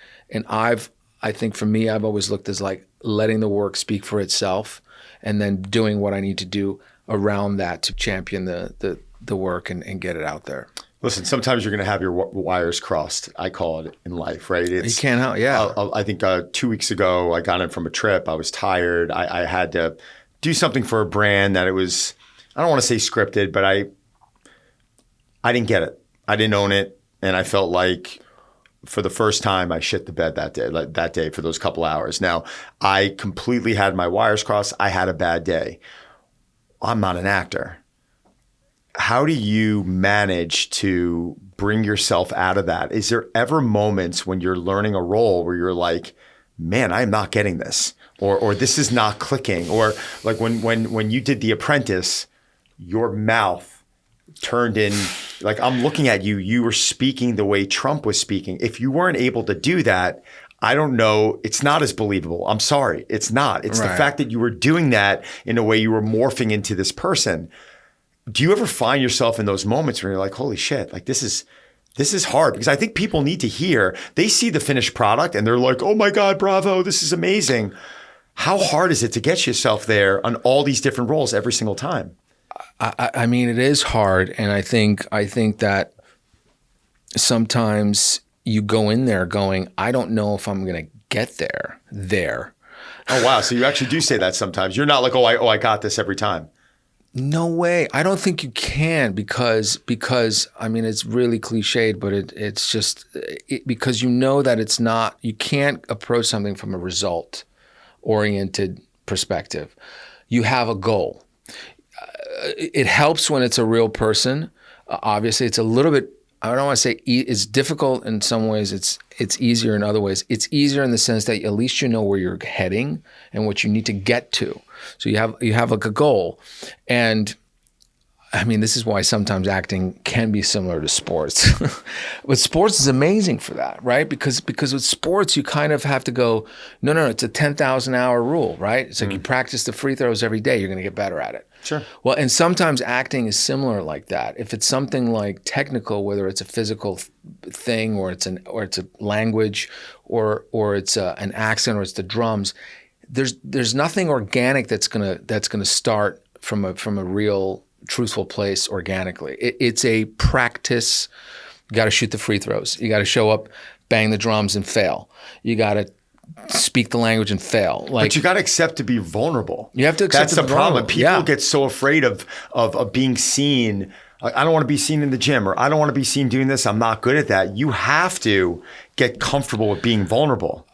I think for me, I've always looked as like letting the work speak for itself, and then doing what I need to do around that to champion the work and get it out there. Listen, sometimes you're going to have your wires crossed, I call it, in life, right? You can't help, yeah. I think 2 weeks ago, I got in from a trip. I was tired. I had to do something for a brand that it was, I don't want to say scripted, but I didn't get it. I didn't own it. And I felt like for the first time, I shit the bed that day for those couple hours. Now, I completely had my wires crossed. I had a bad day. I'm not an actor. How do you manage to bring yourself out of that? Is there ever moments when you're learning a role where you're like, man, I'm not getting this, or this is not clicking, or like when you did The Apprentice, your mouth turned in, like I'm looking at you, you were speaking the way Trump was speaking. If you weren't able to do that, I don't know, it's not as believable. I'm sorry, it's not. It's right. The fact that you were doing that in a way you were morphing into this person. Do you ever find yourself in those moments where you're like, holy shit, like this is hard? Because I think people need to hear, they see the finished product and they're like, oh my God, bravo, this is amazing. How hard is it to get yourself there on all these different roles every single time? I mean, it is hard. And I think that sometimes you go in there going, I don't know if I'm going to get there. Oh, wow. So you actually do say that sometimes. You're not like, I got this every time. No way. I don't think you can because I mean, it's really cliched, but it's just because you know that it's not, you can't approach something from a result oriented perspective. You have a goal. It helps when it's a real person. Obviously, it's a little bit, I don't want to say it's difficult in some ways. It's easier in other ways. It's easier in the sense that at least you know where you're heading and what you need to get to. So you have like a goal. And I mean, this is why sometimes acting can be similar to sports. But sports is amazing for that, right? Because with sports, you kind of have to go, no, it's a 10,000 hour rule, right? It's like you practice the free throws every day, you're going to get better at it. Sure. Well, and sometimes acting is similar like that. If it's something like technical, whether it's a physical thing or it's a language or it's an accent or it's the drums, there's nothing organic that's gonna start from a real truthful place organically. It's a practice. You got to shoot the free throws. You got to show up, bang the drums, and fail. You got to speak the language and fail. But you got to accept to be vulnerable. You have to accept. That's the problem. People get so afraid of being seen. I don't want to be seen in the gym, or I don't want to be seen doing this. I'm not good at that. You have to get comfortable with being vulnerable.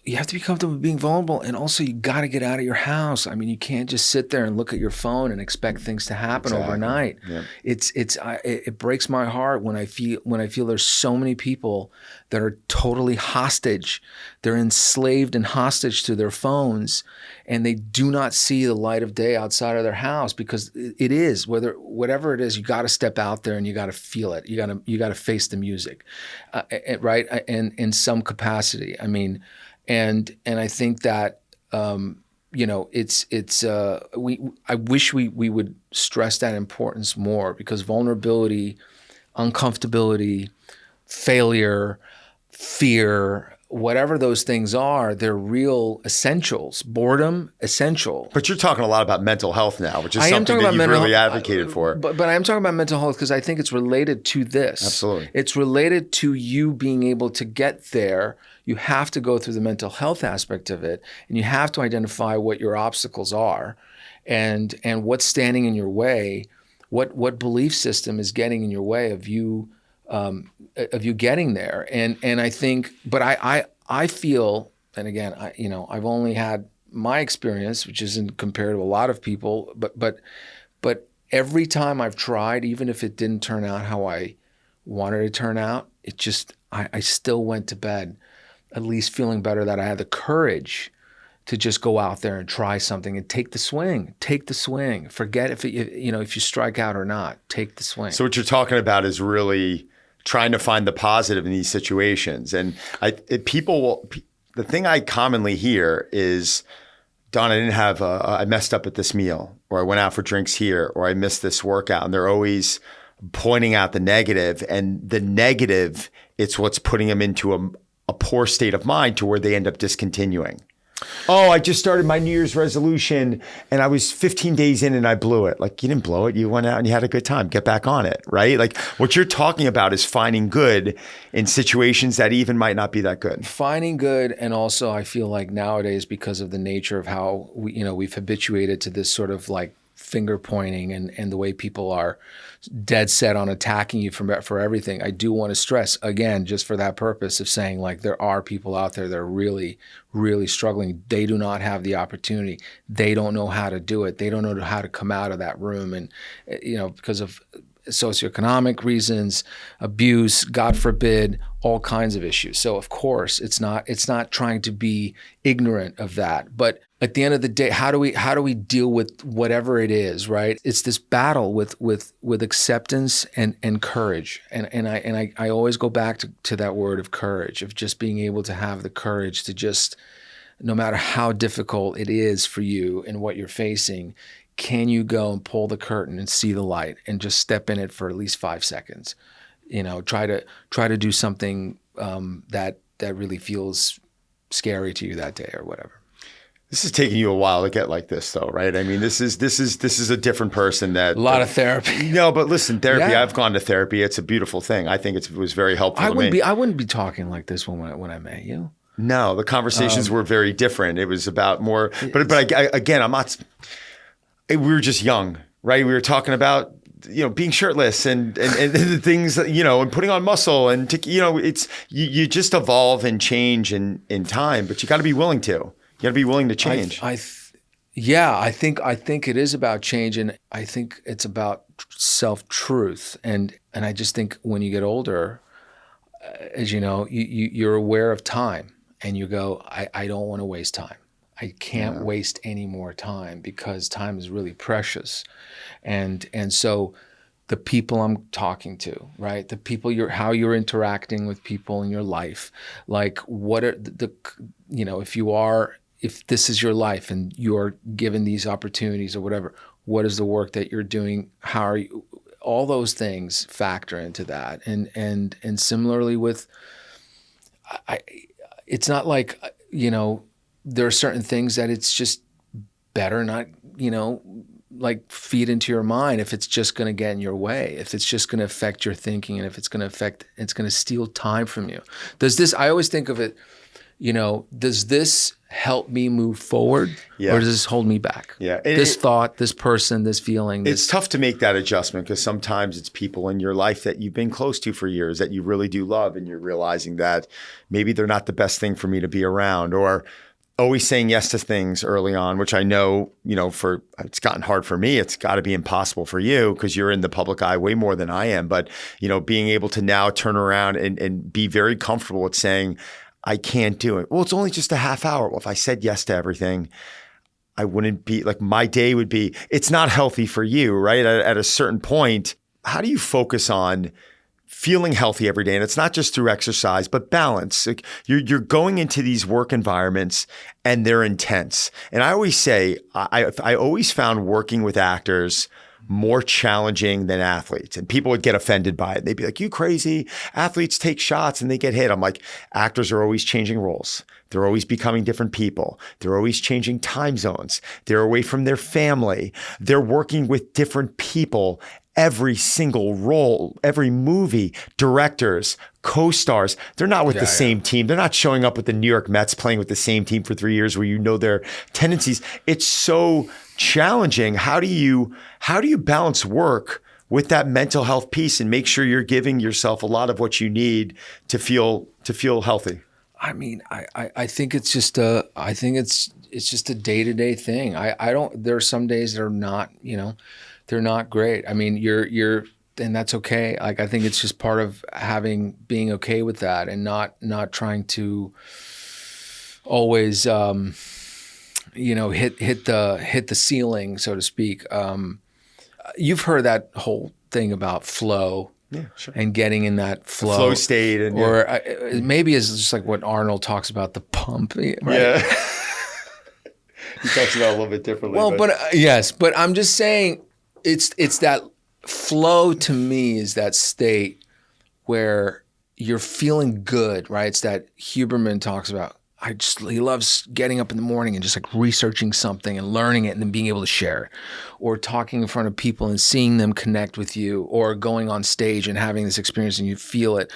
You have to be comfortable with being vulnerable, and also you got to get out of your house. I mean, you can't just sit there and look at your phone and expect things to happen overnight. Yeah. It breaks my heart when I feel there's so many people that are totally hostage. They're enslaved and hostage to their phones, and they do not see the light of day outside of their house, because it is, whatever it is, you got to step out there and you got to feel it. You got to face the music, right? And in some capacity. I mean. And I think that I wish we would stress that importance more, because vulnerability, uncomfortability, failure, fear, whatever those things are, they're real essentials. Boredom, essential. But you're talking a lot about mental health now, which is something that you've really advocated for. But I am talking about mental health because I think it's related to this. Absolutely. It's related to you being able to get there. You have to go through the mental health aspect of it, and you have to identify what your obstacles are and what's standing in your way, what belief system is getting in your way of you getting there. And I think, but I feel and again, I've only had my experience, which isn't compared to a lot of people, but every time I've tried, even if it didn't turn out how I wanted it to turn out, I still went to bed at least feeling better that I had the courage to just go out there and try something and take the swing. Forget if you strike out or not. Take the swing. So what you're talking about is really trying to find the positive in these situations. And the thing I commonly hear is, Don, I messed up at this meal, or I went out for drinks here, or I missed this workout. And they're always pointing out the negative, and the negative, it's what's putting them into a poor state of mind to where they end up discontinuing. Oh, I just started my New Year's resolution and I was 15 days in and I blew it. Like, you didn't blow it. You went out and you had a good time. Get back on it, right? Like, what you're talking about is finding good in situations that even might not be that good. Finding good, and also I feel like nowadays, because of the nature of how we've habituated to this sort of like finger pointing and the way people are dead set on attacking you for everything. I do want to stress, again, just for that purpose of saying, like, there are people out there that are really, really struggling. They do not have the opportunity. They don't know how to do it. They don't know how to come out of that room. And, because of socioeconomic reasons, abuse, God forbid, all kinds of issues. So of course, it's not trying to be ignorant of that. But at the end of the day, how do we deal with whatever it is, right? It's this battle with acceptance and courage. And I always go back to that word of courage, of just being able to have the courage to just, no matter how difficult it is for you and what you're facing, can you go and pull the curtain and see the light and just step in it for at least 5 seconds? Try to do something that really feels scary to you that day or whatever. This is taking you a while to get like this, though, right? I mean, this is a different person that a lot of therapy. No, but listen, therapy. Yeah. I've gone to therapy. It's a beautiful thing. I think it was very helpful to me. I wouldn't be talking like this when I met you. No, the conversations were very different. It was about more. But again, I'm not. We were just young, right? We were talking about being shirtless and the things and putting on muscle and it's you just evolve and change in time, but you got to be willing to. You got to be willing to change. I think it is about change, and I think it's about self-truth. And I just think when you get older, as you know, you're aware of time, and you go, I don't want to waste time. I can't waste any more time, because time is really precious. And so the people I'm talking to, right? The people how you're interacting with people in your life, like what are if this is your life and you're given these opportunities or whatever, what is the work that you're doing? How are you? All those things factor into that. And similarly with, it's not like, there are certain things that it's just better not, like feed into your mind if it's just going to get in your way, if it's just going to affect your thinking, and if it's going to steal time from you. I always think of it, does this help me move forward, or does this hold me back? Yeah. This thought, this person, this feeling. It's tough to make that adjustment, because sometimes it's people in your life that you've been close to for years that you really do love, and you're realizing that maybe they're not the best thing for me to be around, or always saying yes to things early on, which I know, it's gotten hard for me. It's got to be impossible for you, because you're in the public eye way more than I am. But, being able to now turn around and be very comfortable with saying, I can't do it. Well, it's only just a half hour. Well, if I said yes to everything, I wouldn't be like, my day would be, it's not healthy for you, right? At a certain point, how do you focus on feeling healthy every day? And it's not just through exercise, but balance. Like, you're going into these work environments and they're intense. And I always say, I always found working with actors more challenging than athletes. And people would get offended by it. They'd be like, you crazy? Athletes take shots and they get hit. I'm like, actors are always changing roles. They're always becoming different people. They're always changing time zones. They're away from their family. They're working with different people. Every single role, every movie, directors, co-stars, they're not with the same team. They're not showing up with the New York Mets playing with the same team for 3 years where their tendencies. It's so challenging. How do you balance work with that mental health piece and make sure you're giving yourself a lot of what you need to feel healthy? I mean, I think it's just a day-to-day thing. I don't, there are some days that are not, they're not great. I mean, and that's okay. Like, I think it's just part of being okay with that and not trying to always, hit the ceiling, so to speak. You've heard that whole thing about flow. Yeah, sure. And getting in that flow state, and maybe it's just like what Arnold talks about, the pump. Right? Yeah, he talks about it a little bit differently. Well, but yes, but I'm just saying, it's that flow to me is that state where you're feeling good, right? It's that Huberman talks about. He loves getting up in the morning and just like researching something and learning it and then being able to share it, or talking in front of people and seeing them connect with you, or going on stage and having this experience and you feel it,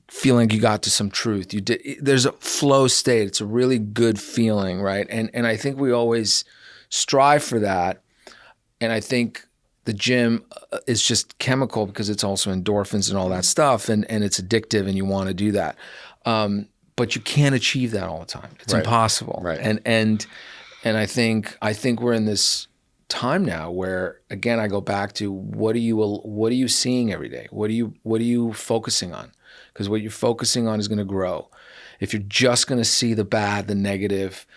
feeling you got to some truth. There's a flow state. It's a really good feeling, right? And I think we always strive for that. And I think the gym is just chemical because it's also endorphins and all that stuff, and it's addictive and you want to do that. But you can't achieve that all the time. It's impossible. Right. And I think we're in this time now where, again, I go back to what are you seeing every day? What are you focusing on? Because what you're focusing on is going to grow. If you're just going to see the bad, the negative,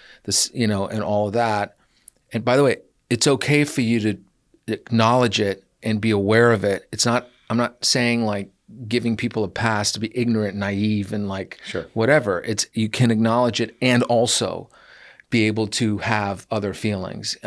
and all of that. And by the way, it's okay for you to acknowledge it and be aware of it. I'm not saying like giving people a pass to be ignorant, naive, and like whatever. You can acknowledge it and also be able to have other feelings.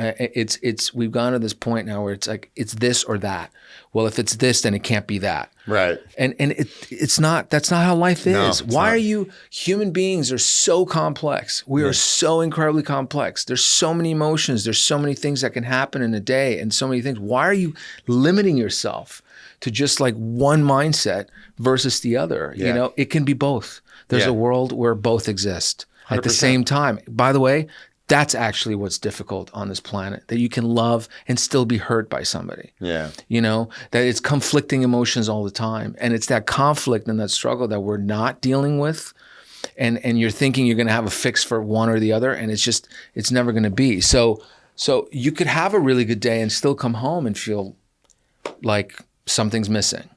We've gone to this point now where it's like it's this or that. Well, if it's this, then it can't be that. Right. And it's not. That's not how life is. No, Why are you? Human beings are so complex. We are so incredibly complex. There's so many emotions. There's so many things that can happen in a day, and so many things. Why are you limiting yourself to just like one mindset versus the other? Yeah. It can be both. There's a world where both exist 100%. At the same time. By the way, that's actually what's difficult on this planet, that you can love and still be hurt by somebody. Yeah. That it's conflicting emotions all the time. And it's that conflict and that struggle that we're not dealing with. And you're thinking you're going to have a fix for one or the other. And it's never going to be. So you could have a really good day and still come home and feel like something's missing.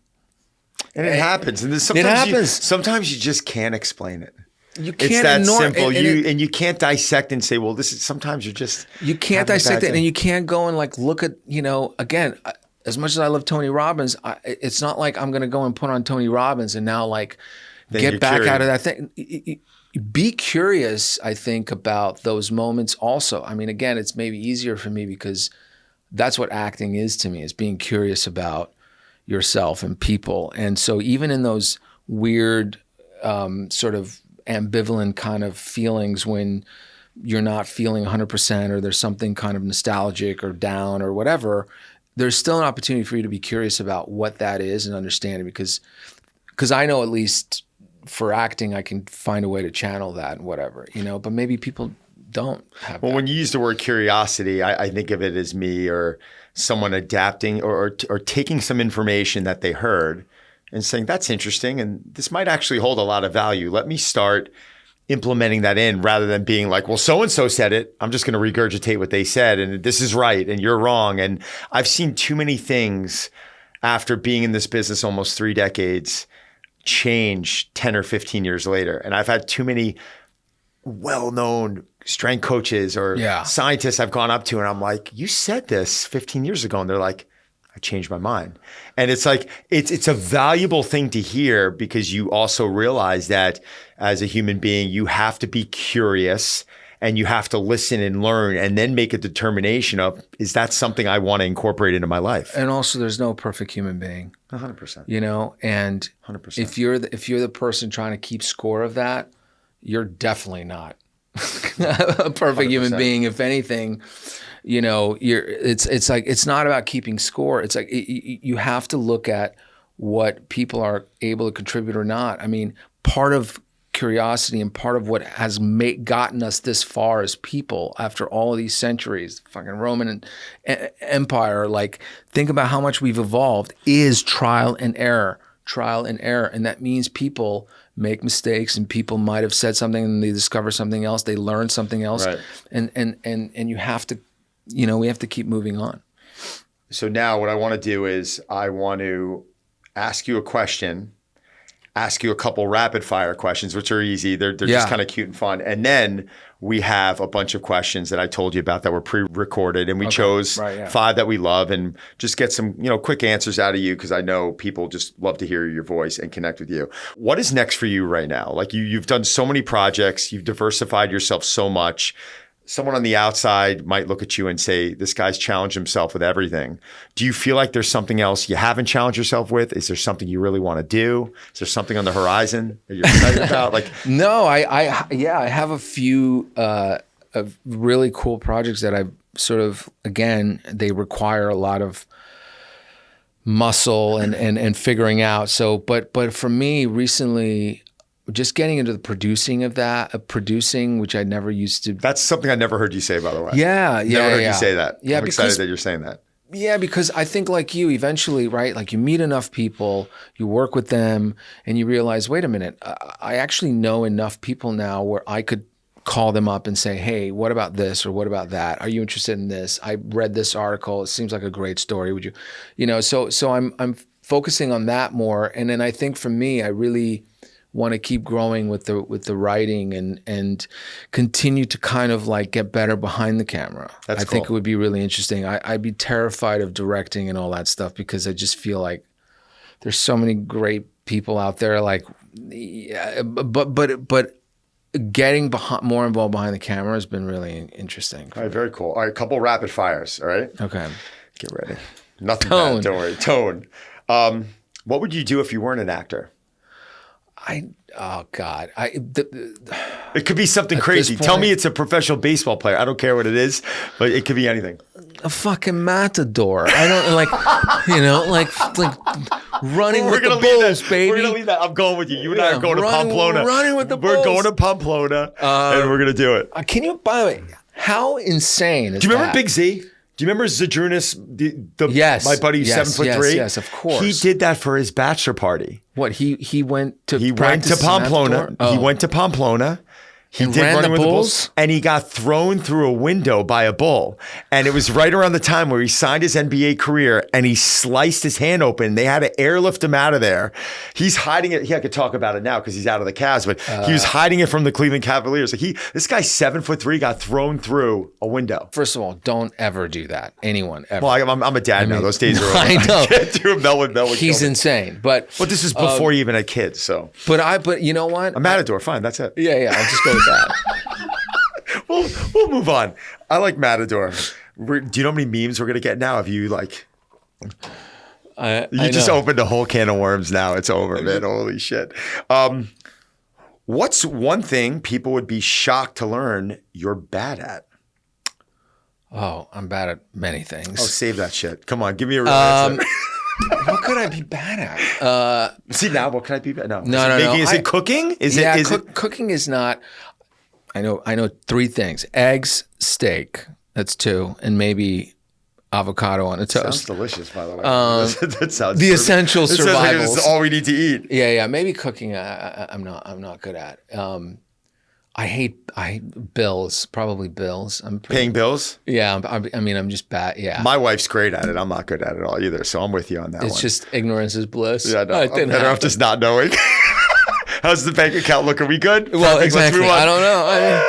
And it happens. And sometimes you just can't explain it. You can't it's that ignore simple. And you can't dissect and say, well, sometimes you can't dissect it, and you can't go and like look at, again, as much as I love Tony Robbins, it's not like I'm going to go and put on Tony Robbins and now like get back out of that thing. Be curious, I think, about those moments also. I mean, again, it's maybe easier for me because that's what acting is to me, is being curious about yourself and people. And so even in those weird sort of ambivalent kind of feelings when you're not feeling 100% or there's something kind of nostalgic or down or whatever, there's still an opportunity for you to be curious about what that is and understand it, because I know at least for acting I can find a way to channel that and whatever, but maybe people don't have that. When you use the word curiosity, I think of it as me or someone adapting or taking some information that they heard and saying, that's interesting, and this might actually hold a lot of value. Let me start implementing that in, rather than being like, well, so-and-so said it, I'm just going to regurgitate what they said, and this is right, and you're wrong. And I've seen too many things after being in this business almost 3 decades change 10 or 15 years later. And I've had too many well-known strength coaches or scientists I've gone up to, and I'm like, you said this 15 years ago. And they're like, I changed my mind. And it's like, it's a valuable thing to hear, because you also realize that as a human being, you have to be curious and you have to listen and learn and then make a determination of, is that something I want to incorporate into my life? And also there's no perfect human being. 100%. And 100%. If you're the person trying to keep score of that, you're definitely not a perfect 100%. Human being. If anything, it's like, it's not about keeping score. It's like you have to look at what people are able to contribute or not. I mean, part of curiosity and part of what has gotten us this far as people after all of these centuries, fucking Roman Empire, like think about how much we've evolved, is trial and error. trial and error. And that means people make mistakes, and people might have said something and they discover something else. They learn something else. Right. And you have to, we have to keep moving on. So now what I want to do is I want to ask you a question, ask you a couple rapid fire questions, which are easy. They're just kind of cute and fun. And then we have a bunch of questions that I told you about that were pre-recorded, and we chose 5 that we love, and just get some, quick answers out of you, because I know people just love to hear your voice and connect with you. What is next for you right now? Like you've done so many projects, you've diversified yourself so much. Someone on the outside might look at you and say, this guy's challenged himself with everything. Do you feel like there's something else you haven't challenged yourself with? Is there something you really want to do? Is there something on the horizon that you're excited about? No, I have a few of really cool projects that I sort of, again, they require a lot of muscle and figuring out. So, but for me recently, just getting into the producing, which I never used to. That's something I never heard you say, by the way. Never heard you say that. Yeah, I'm excited that you're saying that. Yeah, because I think like you, eventually, right? Like you meet enough people, you work with them, and you realize, wait a minute, I actually know enough people now where I could call them up and say, hey, what about this or what about that? Are you interested in this? I read this article. It seems like a great story. Would you, so I'm focusing on that more. And then I think for me, I really want to keep growing with the writing and continue to kind of like get better behind the camera. That's I think it would be really interesting. I'd be terrified of directing and all that stuff, because I just feel like there's so many great people out there. Like, yeah, but getting more involved behind the camera has been really interesting. All right, very cool. All right, a couple rapid fires. All right. Okay. Get ready. Nothing Tone. bad. Don't worry. Tone. What would you do if you weren't an actor? Oh God. It could be something crazy. Tell me it's a professional baseball player. I don't care what it is, but it could be anything. A fucking matador. I don't like, running with the bulls, baby. We're gonna leave that. I'm going with you. You and I are going to Pamplona. Running with the bulls. We're going to Pamplona, and we're gonna do it. Can you? By the way, how insane is that? Do you remember Big Z? Do you remember Zadrunas, yes, my buddy, 7'3"? Yes, of course. He did that for his bachelor party. What, he went to Pamplona. He went to Pamplona. He did ran Running the with Bulls? the Bulls, and he got thrown through a window by a bull. And it was right around the time where he signed his NBA career, and he sliced his hand open. They had to airlift him out of there. He's hiding it. I could talk about it now because he's out of the Cavs, but he was hiding it from the Cleveland Cavaliers. This guy's 7'3", got thrown through a window. First of all, don't ever do that. Anyone ever. Well, I'm a dad now. Those days are over. I know. can't do it. Melvin He's insane. But this is before you even had kids, so. But you know what? A matador, fine. That's it. Yeah. I'll just go with that. We'll move on. I like Matador. Do you know how many memes we're gonna get now? If you like, you just opened a whole can of worms. Now it's over, man. Holy shit. What's one thing people would be shocked to learn you're bad at? Oh, I'm bad at many things. Oh, save that shit. Come on, give me a real answer. What could I be bad at? See now, what could I be bad? No. No. Is it cooking? Cooking is not. I know 3 things: eggs, steak. That's 2, and maybe avocado on a toast. Sounds delicious, by the way. That sounds the essential survival. Like it's all we need to eat. Yeah. Maybe cooking. I'm not good at. I hate bills. Probably bills. Paying bills. Yeah. I'm just bad. Yeah. My wife's great at it. I'm not good at it all either. So I'm with you on that one. It's just ignorance is bliss. Yeah, no, I'm better off just not knowing. How's the bank account look? Are we good? Well, exactly. I don't know.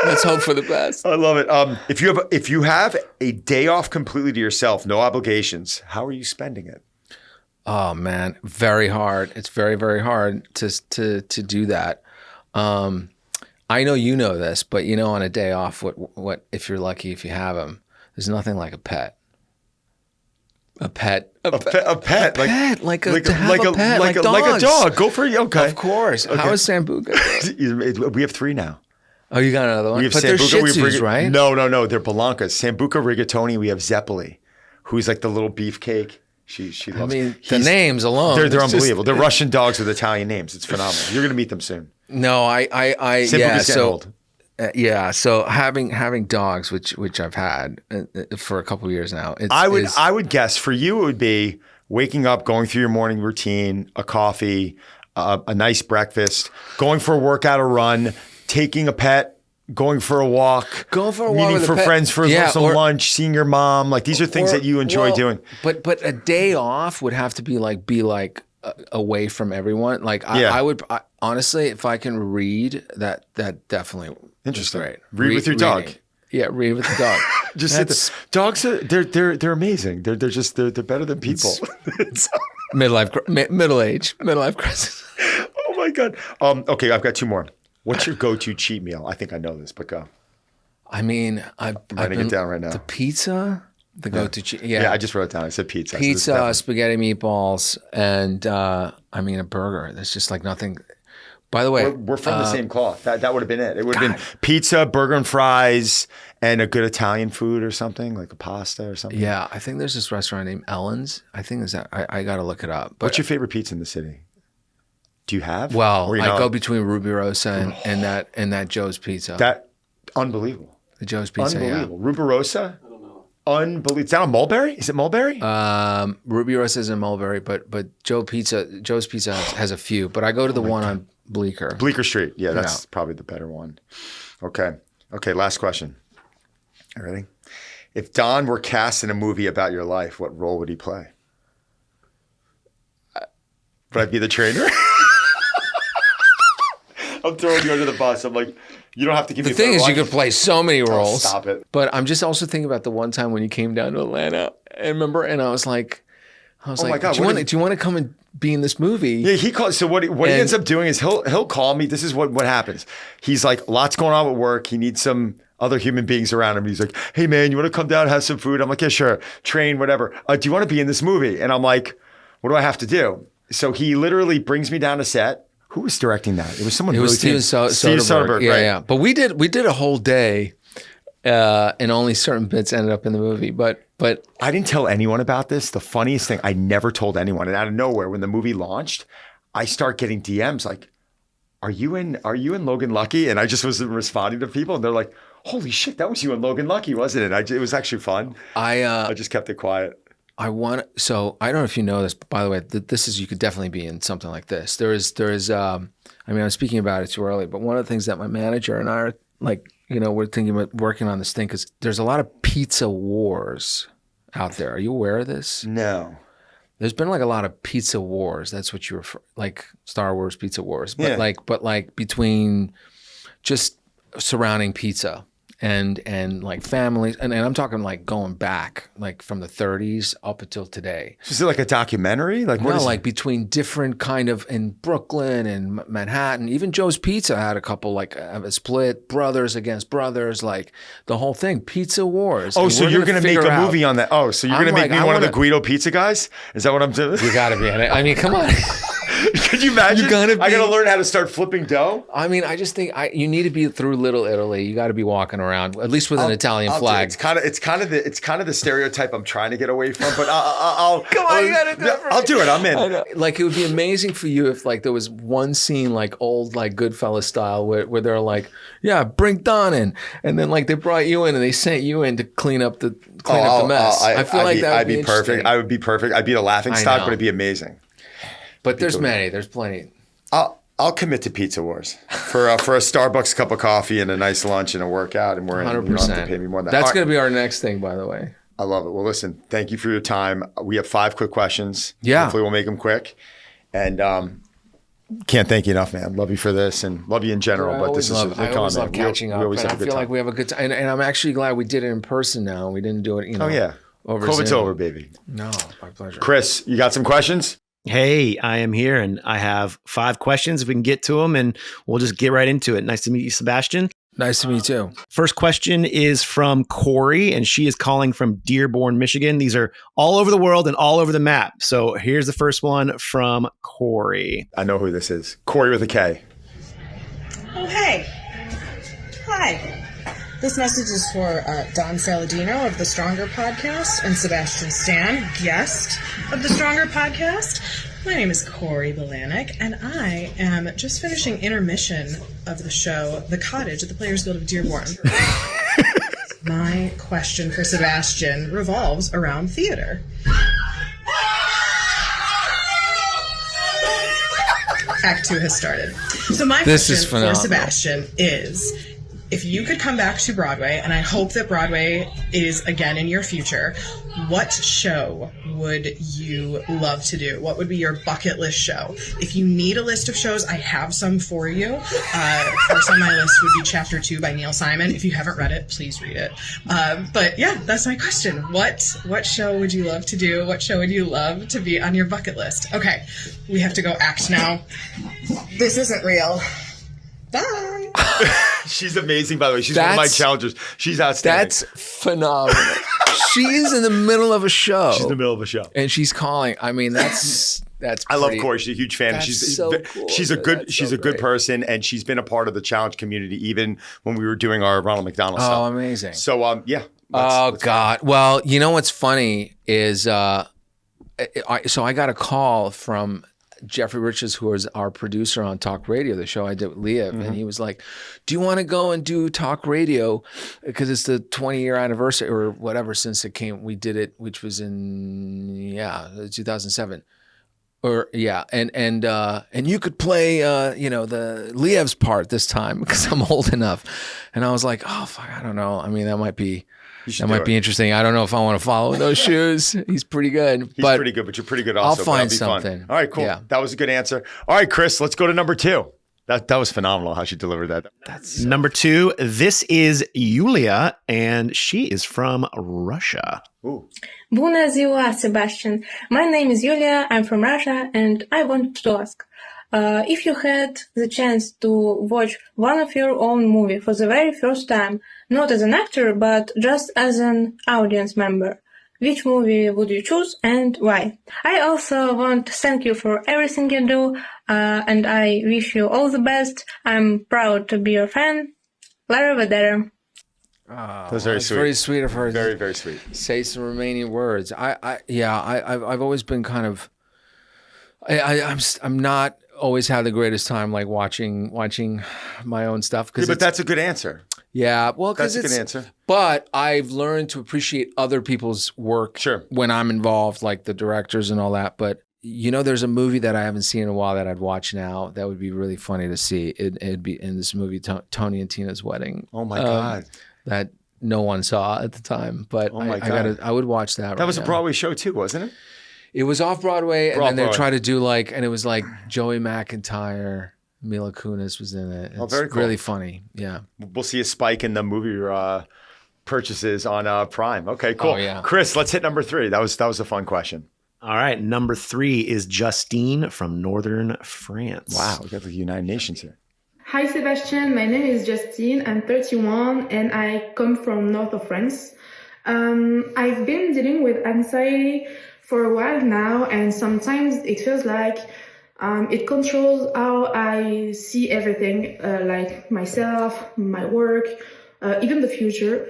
Let's hope for the best. I love it. If you have a day off completely to yourself, no obligations, how are you spending it? Oh man, very hard. It's very, very hard to do that. I know you know this, but on a day off, what if you're lucky, if you have them, there's nothing like a pet. A pet. Like a dog. Go for it. Okay. Of course. Okay. How is Sambuca? We have 3 now. Oh, you got another one? We have but Sambuca, they're Shih Tzus, right? No. They're Blancas. Sambuca, Rigatoni. We have Zeppeli, who's like the little beefcake. She loves. The names alone. They're unbelievable. They're Russian dogs with Italian names. It's phenomenal. You're gonna meet them soon. No, Sambuca's getting old. So having dogs, which I've had for a couple of years now. I would guess for you it would be waking up, going through your morning routine, a coffee, a nice breakfast, going for a workout, a run, taking a pet, going for a walk, meeting with for a pet. friends for some lunch, seeing your mom. Like these are things that you enjoy doing. But a day off would have to be away from everyone. Like I would honestly, if I can read, that definitely interesting. Great. Read with your dog. Yeah, read with the dog. Dogs are they're amazing. They're better than people. Middle life crisis. Oh my God. Okay, I've got two more. What's your go-to cheat meal? I think I know this, but go. I mean, I'm writing it down right now. The pizza, the go-to cheat. Yeah, I just wrote it down. I said pizza. Pizza, spaghetti meatballs, and I mean a burger. There's just like nothing. By the way, we're from the same cloth. That would have been it. It would have been pizza, burger and fries, and a good Italian food or something, like a pasta or something. Yeah, I think there's this restaurant named Ellen's. I think is that I got to look it up. But what's your favorite pizza in the city? Do you have? Well, I go between Ruby Rosa and that Joe's Pizza. That unbelievable. The Joe's Pizza. Unbelievable. Ruby Rosa. I don't know. Unbelievable. Is that on Mulberry? Is it Mulberry? Ruby Rosa is in Mulberry, but Joe's Pizza has a few. But I go to the one on Bleecker. Bleecker Street. Yeah, that's probably the better one. Okay. Last question. You ready? If Don were cast in a movie about your life, what role would he play? Would I be the trainer? I'm throwing you under the bus. I'm like, you don't have to give me the thing is, you could play so many roles. Stop it. But I'm just also thinking about the one time when you came down to Atlanta. And remember, and I was like, my God, do you want to come and be in this movie? Yeah, he calls. So what he ends up doing is he'll call me. This is what happens. He's like, lots going on with work. He needs some other human beings around him. He's like, hey man, you want to come down and have some food? I'm like, yeah, sure. Train, whatever. Do you want to be in this movie? And I'm like, what do I have to do? So he literally brings me down to set. Who was directing that? It was someone. It was Steven Soderbergh. Yeah, right? yeah. But we did a whole day, and only certain bits ended up in the movie. But I didn't tell anyone about this. The funniest thing, I never told anyone. And out of nowhere, when the movie launched, I start getting DMs like, "Are you in Logan Lucky?" And I just was responding to people, and they're like, "Holy shit, that was you in Logan Lucky, wasn't it?" It was actually fun. I just kept it quiet. So I don't know if you know this, but by the way, this is, you could definitely be in something like this. There is, I mean, I'm speaking about it too early, but one of the things that my manager and I are like, we're thinking about working on this thing, because there's a lot of pizza wars out there. Are you aware of this? No. There's been like a lot of pizza wars. That's what you refer, like Star Wars pizza wars, but like between just surrounding pizza. And like families, and I'm talking like going back, like from the 30s up until today. Is it like a documentary? Like what? No, like between different kind of, in Brooklyn and Manhattan. Even Joe's Pizza had a couple, like a split, brothers against brothers, like the whole thing, pizza wars. Oh, so you're going to make a movie on that? Oh, so you're going to make me one of the Guido pizza guys? Is that what I'm doing? You got to be in it. I mean, come on. Could you imagine? I got to learn how to start flipping dough. I mean, I just think you need to be through Little Italy. You got to be walking around, at least with an Italian flag. It's kind of the stereotype I'm trying to get away from. But I'll come on, you got to do it. I'll do it. I'm in. Like, it would be amazing for you if like there was one scene, like old, like Goodfellas style, where they're like, yeah, bring Don in, and then like they brought you in and they sent you in to clean up the mess. I feel like that would be perfect. I would be perfect. I'd be the laughing stock, but it'd be amazing. But there's plenty. I'll commit to Pizza Wars for a Starbucks cup of coffee and a nice lunch and a workout, and we're in. 100%. You don't have to pay me more than that. That's going to be our next thing, by the way. I love it. Well, listen, thank you for your time. We have 5 quick questions. Yeah. Hopefully we'll make them quick. And can't thank you enough, man. Love you for this and love you in general. But this is I always love catching up. And I feel like we have a good time. And I'm actually glad we did it in person now. We didn't do it, Oh, yeah. COVID's over, baby. No, my pleasure. Chris, you got some questions? Hey, I am here and I have 5 questions. If we can get to them and we'll just get right into it. Nice to meet you, Sebastian. Nice to meet you. First question is from Corey, and she is calling from Dearborn, Michigan. These are all over the world and all over the map. So here's the first one from Corey. I know who this is. Corey with a K. Oh, hey. Hi. This message is for Don Saladino of the Stronger Podcast and Sebastian Stan, guest of the Stronger Podcast. My name is Corey Belanek, and I am just finishing intermission of the show The Cottage at the Players Guild of Dearborn. My question for Sebastian revolves around theater. Act 2 has started. So my This is question for phenomenal. Sebastian is, if you could come back to Broadway, and I hope that Broadway is again in your future, what show would you love to do? What would be your bucket list show? If you need a list of shows, I have some for you. First on my list would be Chapter 2 by Neil Simon. If you haven't read it, please read it. But yeah, that's my question. What show would you love to do? What show would you love to be on your bucket list? Okay, we have to go act now. This isn't real. Bye. She's amazing, by the way. She's one of my challengers. She's outstanding. That's phenomenal. She is in the middle of a show. She's in the middle of a show. And she's calling. I mean, that's I love pretty- Corey. She's a huge fan. That's She's so cool, she's a dude. good That's she's so a good great. person, and she's been a part of the challenge community even when we were doing our Ronald McDonald Oh, stuff. amazing. So yeah. Oh let's- God. Well, you know what's funny is so I got a call from Jeffrey Riches, who was our producer on Talk Radio, the show I did with Leah, and he was like, "Do you want to go and do Talk Radio? Because it's the 20-year anniversary or whatever since it came. We did it, which was in 2007." And you could play the Liev's part this time because I'm old enough. And I was like, oh fuck, I don't know. I mean, that might be interesting. I don't know if I want to follow in those shoes. He's pretty good. He's pretty good, but you're pretty good also. I'll but find that'd be fun. something. All right, cool. Yeah. That was a good answer. All right, Chris, let's go to number 2. That was phenomenal how she delivered that. Number 2, this is Yulia, and she is from Russia. Ooh. Bună ziua, Sebastian. My name is Yulia. I'm from Russia, and I want to ask, if you had the chance to watch one of your own movie for the very first time, not as an actor, but just as an audience member, which movie would you choose and why? I also want to thank you for everything you do, and I wish you all the best. I'm proud to be your fan. Lara Vedere. Oh, That's very sweet. Very sweet of her. Very, very sweet. Say some Romanian words. I've always been kind of. I'm not always had the greatest time like watching my own stuff because. Yeah, but that's a good answer. Yeah, well, because That's a it's good answer. But I've learned to appreciate other people's work. Sure. When I'm involved, like the directors and all that. But there's a movie that I haven't seen in a while that I'd watch now. That would be really funny to see. It'd be in this movie, Tony and Tina's Wedding. Oh my God. That no one saw at the time, but Oh my God. I would watch that. That was a Broadway show too, wasn't it? It was off Broadway, and then they Broadway. tried to do and it was like Joey McIntyre, Mila Kunis was in it. It's very cool. really funny. Yeah. We'll see a spike in the movie purchases on Prime. Okay, cool. Oh, yeah. Chris, let's hit number 3. That was a fun question. All right, number 3 is Justine from Northern France. Wow, we got the United Nations here. Hi Sebastian, my name is Justine, I'm 31 and I come from north of France. I've been dealing with anxiety for a while now and sometimes it feels like it controls how I see everything, like myself, my work, even the future.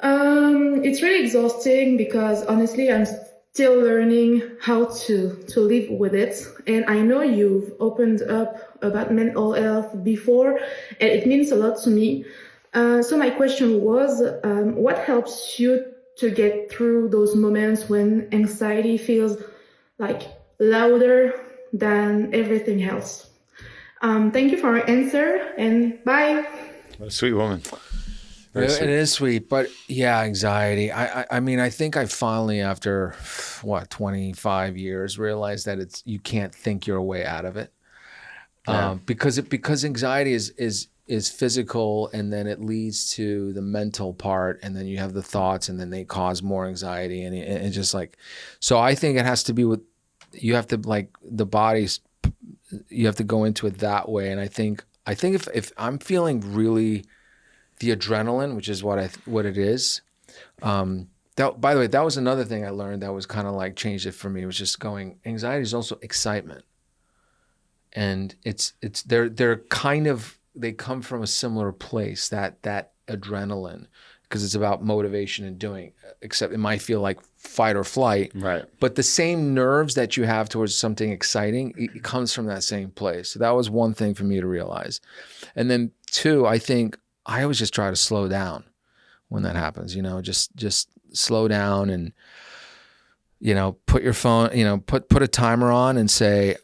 It's really exhausting because honestly I'm still learning how to live with it. And I know you've opened up about mental health before, and it means a lot to me. So my question was, what helps you to get through those moments when anxiety feels like louder than everything else? Thank you for your answer, and bye. What a sweet woman. Very It sweet. is sweet, but yeah, anxiety. I mean, I think I finally, after 25 years, realized that you can't think your way out of it, because anxiety is physical, and then it leads to the mental part, and then you have the thoughts, and then they cause more anxiety, and it's just like, so I think it has to be with, you have to like the body's, you have to go into it that way, and I think if I'm feeling really the adrenaline, which is what it is. That, by the way, that was another thing I learned that was kind of like changed it for me. It was just going, anxiety is also excitement, and they're kind of, they come from a similar place, that adrenaline, because it's about motivation and doing, except it might feel like fight or flight, Right. but the same nerves that you have towards something exciting, it comes from that same place. So that was one thing for me to realize. And then 2, I think I always just try to slow down when that happens, just slow down and put your phone, put a timer on and say,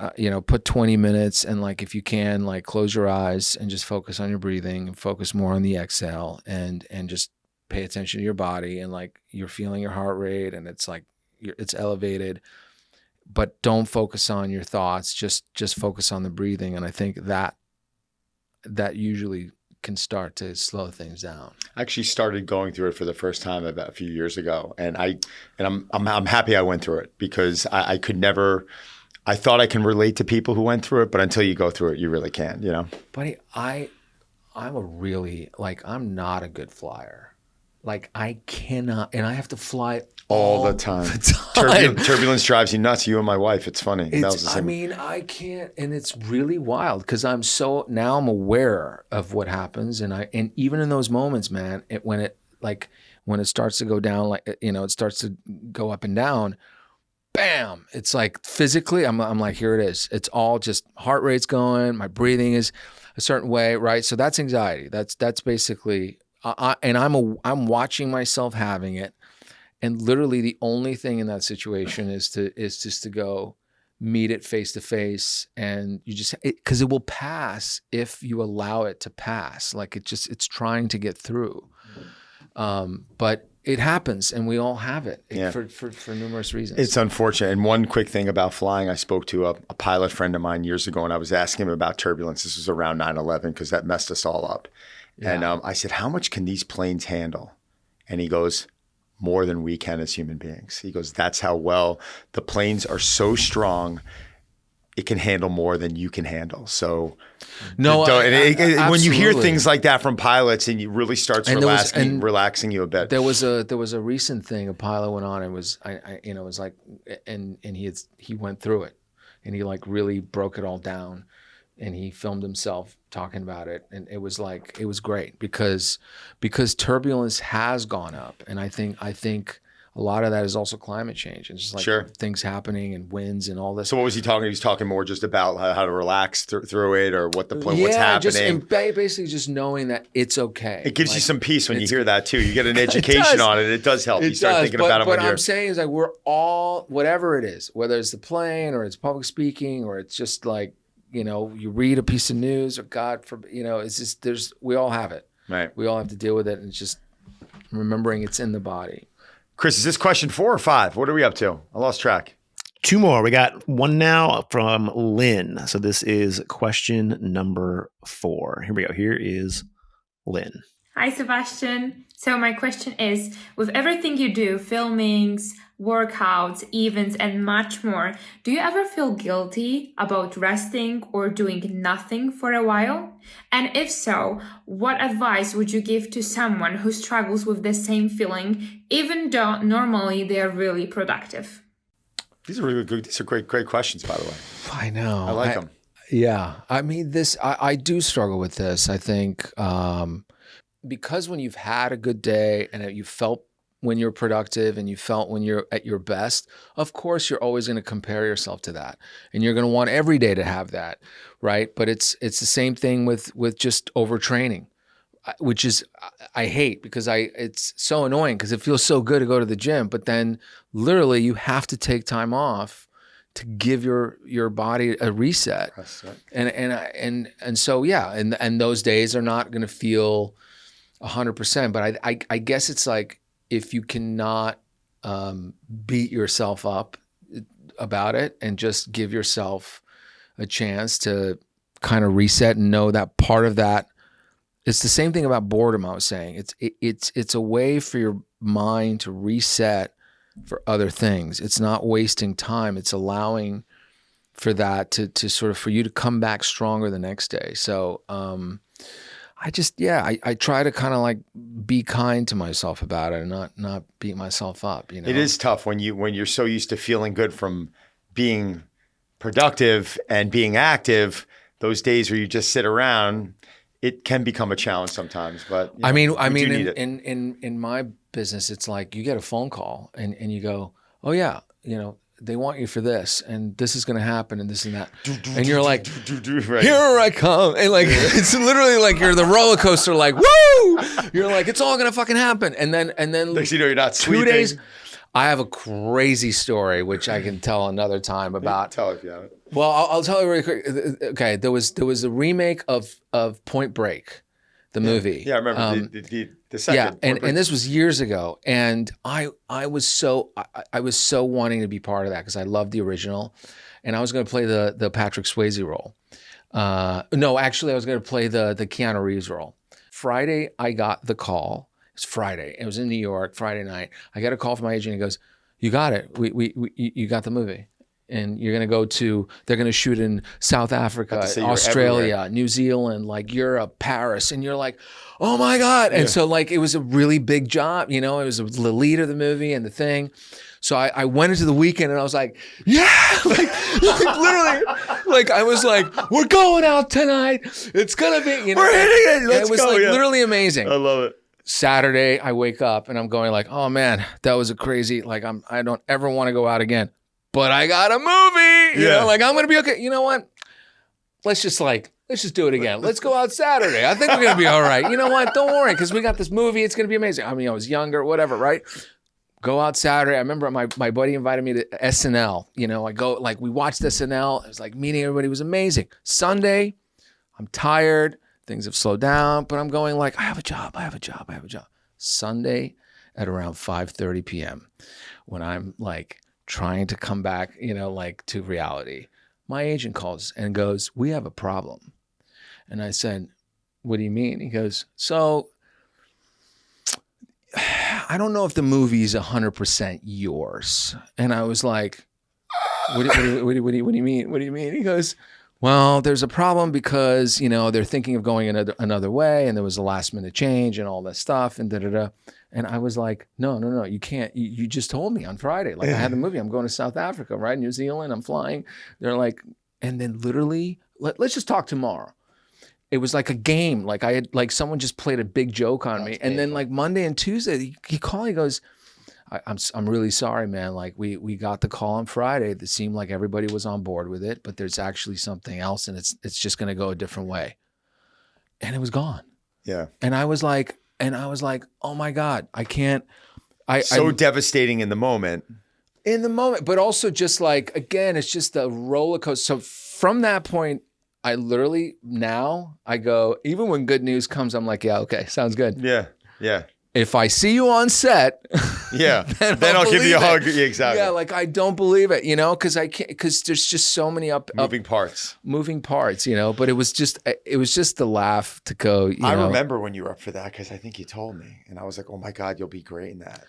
put 20 minutes. And like, if you can, like close your eyes and just focus on your breathing and focus more on the exhale and just pay attention to your body. And like, you're feeling your heart rate and it's like, it's elevated, but don't focus on your thoughts. Just focus on the breathing. And I think that usually can start to slow things down. I actually started going through it for the first time about a few years ago, and I'm happy I went through it because I could never. I thought I can relate to people who went through it, but until you go through it, you really can't. Buddy, I'm not a good flyer. Like I cannot, and I have to fly all the time. Turbulence drives you nuts. You and my wife. It's funny. I can't, and it's really wild because I'm aware of what happens, and even in those moments, man, when it starts to go down, like it starts to go up and down. Bam! It's like physically, I'm like, here it is. It's all just heart rate's going. My breathing is a certain way, right? So that's anxiety. That's basically. I'm watching myself having it, and literally the only thing in that situation is just to go meet it face to face, and because it will pass if you allow it to pass. Like it's trying to get through, but it happens, and we all have it for numerous reasons. It's unfortunate. And one quick thing about flying, I spoke to a pilot friend of mine years ago, and I was asking him about turbulence. This was around 9/11 because that messed us all up. Yeah. And I said, how much can these planes handle? And he goes, more than we can as human beings. He goes, that's how well the planes are so strong. It can handle more than you can handle. So when you hear things like that from pilots, and it really starts relaxing you a bit. There was a recent thing a pilot went on and was was like, and he went through it, and he like really broke it all down. And he filmed himself talking about it. And it was great because turbulence has gone up. And I think a lot of that is also climate change. It's just like things happening and winds and all this. So what was he talking? He was talking more just about how to relax through it, or what's happening. Basically just knowing that it's okay. It gives you some peace when you hear that too. You get an education on it. It does help. You start thinking about it when you're. What I'm saying is like we're all, whatever it is, whether it's the plane or it's public speaking or it's just like, you read a piece of news or God forbid, it's just, we all have it. Right. We all have to deal with it. And it's just remembering it's in the body. Chris, is this question 4 or 5? What are we up to? I lost track. 2 more. We got one now from Lynn. So this is question number 4. Here we go. Here is Lynn. Hi, Sebastian. So my question is, with everything you do, filmings, workouts, events, and much more, do you ever feel guilty about resting or doing nothing for a while? And if so, what advice would you give to someone who struggles with the same feeling, even though normally they are really productive? These are really good. These are great questions, by the way. I know. I like them. Yeah. I mean, I do struggle with this. I think because when you've had a good day and you felt when you're productive and you felt when you're at your best, of course, you're always going to compare yourself to that. And you're going to want every day to have that, right? But it's the same thing with just overtraining, which is, I hate because it's so annoying because it feels so good to go to the gym, but then literally you have to take time off to give your body a reset. And so, yeah, and those days are not going to feel 100%, but I guess it's like, if you cannot beat yourself up about it and just give yourself a chance to kind of reset and know that part of that, it's the same thing about boredom. I was saying it's a way for your mind to reset for other things. It's not wasting time. It's allowing for that to sort of, for you to come back stronger the next day. So, I try to kind of like be kind to myself about it and not beat myself up. It is tough when you're so used to feeling good from being productive and being active. Those days where you just sit around, it can become a challenge sometimes. But I mean, in my business, it's like you get a phone call and you go, oh yeah, they want you for this, and this is going to happen, and this and that. And you're like, here I come. And like, it's literally like you're the roller coaster, like, woo! You're like, it's all going to fucking happen. And then next you know, you're not sleeping. 2 days. I have a crazy story, which I can tell another time about. Tell if you have it. Well, I'll tell you really quick. Okay, there was a remake of Point Break, the movie. Yeah, I remember the second. Yeah, and this was years ago, and I was so wanting to be part of that because I loved the original, and I was going to play the Patrick Swayze role. No, actually, I was going to play the Keanu Reeves role. Friday, I got the call. It's Friday. It was in New York, Friday night. I got a call from my agent. He goes, "You got it. You got the movie, and you're gonna they're gonna shoot in South Africa, Australia, New Zealand, like Europe, Paris." And you're like, "Oh my God!" And so like it was a really big job. You know, it was the lead of the movie and the thing. So I went into the weekend and I was like, "Yeah!" like literally, like I was like, "We're going out tonight. It's gonna be, we're hitting it. Let's it was go." Like literally amazing. I love it. Saturday, I wake up and I'm going like, "Oh man, that was a crazy, like I don't ever want to go out again, but I got a movie, you know, like I'm going to be okay. You know what? Let's just do it again. Let's go out Saturday. I think we're going to be all right. You know what? Don't worry. Cause we got this movie. It's going to be amazing." I mean, I was younger, whatever, right? Go out Saturday. I remember my buddy invited me to SNL. You know, I go, like we watched SNL. It was like meeting everybody. It was amazing. Sunday, I'm tired. Things have slowed down, but I'm going like, I have a job. Sunday at around 5:30 p.m. when I'm like trying to come back, you know, like to reality, my agent calls and goes, "We have a problem." And I said, "What do you mean?" He goes, "So I don't know if the movie is 100% yours." And I was like, what do you mean? What do you mean? He goes, "Well, there's a problem because, you know, they're thinking of going another way, and there was a last minute change and all that stuff and da-da-da." And I was like, no, you can't. You just told me on Friday, like I had the movie. I'm going to South Africa, right? New Zealand, I'm flying. They're like, and then literally, let's just talk tomorrow. It was like a game. Like I had, like someone just played a big joke on me. And then like Monday and Tuesday, he called, he goes, I'm really sorry, man. Like we got the call on Friday that seemed like everybody was on board with it, but there's actually something else, and it's just going to go a different way." And it was gone. Yeah. And I was like, "Oh my God, I can't." Devastating in the moment. But also just like, again, it's just a roller coaster. So from that point, I literally now I go, even when good news comes, I'm like, "Yeah, okay, sounds good." Yeah. Yeah. If I see you on set, then I'll give you a hug. Yeah, exactly. Yeah, like I don't believe it, you know, because there's just so many moving parts, you know. But it was just the laugh to go. I remember when you were up for that because I think you told me, and I was like, "Oh my God, you'll be great in that."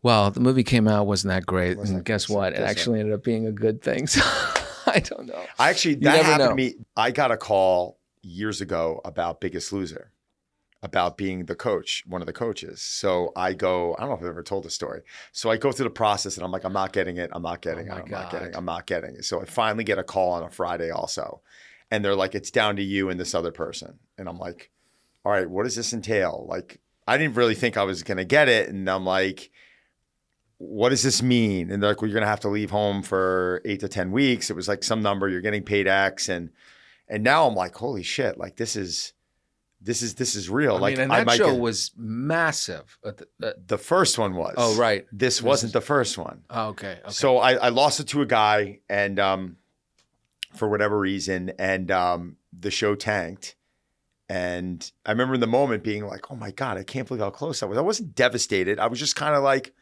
Well, the movie came out, wasn't that great, and guess what? It actually ended up being a good thing. So I don't know. That happened to me. I got a call years ago about Biggest Loser, about being the coach, one of the coaches. So I don't know if I've ever told this story. So I go through the process and I'm like, I'm not getting it. I'm not getting it. So I finally get a call on a Friday also. And they're like, "It's down to you and this other person." And I'm like, all right, what does this entail? Like, I didn't really think I was going to get it. And I'm like, what does this mean? And they're like, "Well, you're going to have to leave home for 8 to 10 weeks. It was like some number, you're getting paid X. And now I'm like, holy shit, like this is real. I mean, and that show was massive. The first one was. Oh, right. This wasn't the first one. Oh, okay. So I lost it to a guy, and for whatever reason, and the show tanked. And I remember in the moment being like, "Oh my God, I can't believe how close I was." I wasn't devastated. I was just kind of like,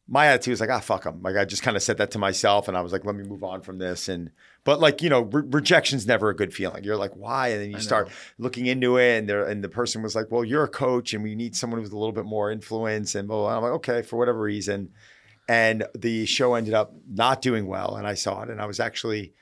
my attitude was like, fuck them. Like I just kind of said that to myself, and I was like, let me move on from this. But like, you know, rejection's never a good feeling. You're like, why? And then you start looking into it, and the person was like, "Well, you're a coach, and we need someone with a little bit more influence." And blah, blah, blah. I'm like, okay, for whatever reason. And the show ended up not doing well, and I saw it, and I was actually,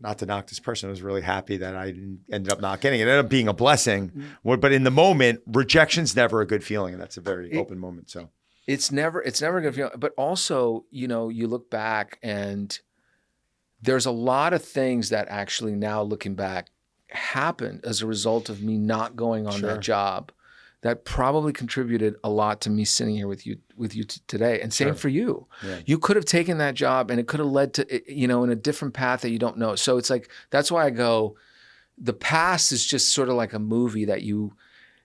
not to knock this person, I was really happy that I ended up not getting it. It ended up being a blessing. But in the moment, rejection's never a good feeling, and that's a very open moment. So. It's never a good feeling. But also, you know, you look back and there's a lot of things that actually now looking back happened as a result of me not going on that job that probably contributed a lot to me sitting here with you today. And same for you. Yeah. You could have taken that job and it could have led to, you know, in a different path that you don't know. So it's like, that's why I go, the past is just sort of like a movie that you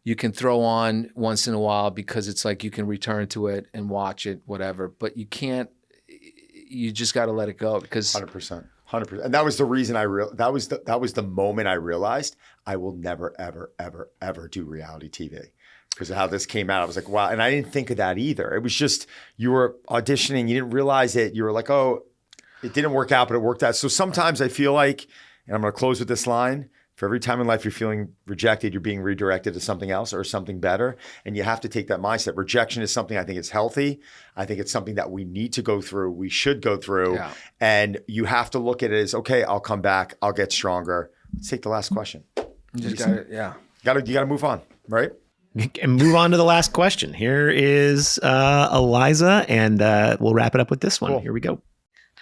you can throw on once in a while because it's like you can return to it and watch it, whatever. But you can't. You just got to let it go because 100%. 100%. And that was the reason that was the moment I realized I will never, ever, ever, ever do reality TV. Because of how this came out. I was like, wow. And I didn't think of that either. It was just, you were auditioning, you didn't realize it. You were like, oh, it didn't work out, but it worked out. So sometimes I feel like, and I'm going to close with this line, for every time in life you're feeling rejected, you're being redirected to something else or something better. And you have to take that mindset. Rejection is something I think is healthy. I think it's something that we need to go through. We should go through. Yeah. And you have to look at it as, okay, I'll come back. I'll get stronger. Let's take the last question. You just got it. Yeah. You got to move on, right? And move on to the last question. Here is Eliza, and we'll wrap it up with this one. Cool. Here we go.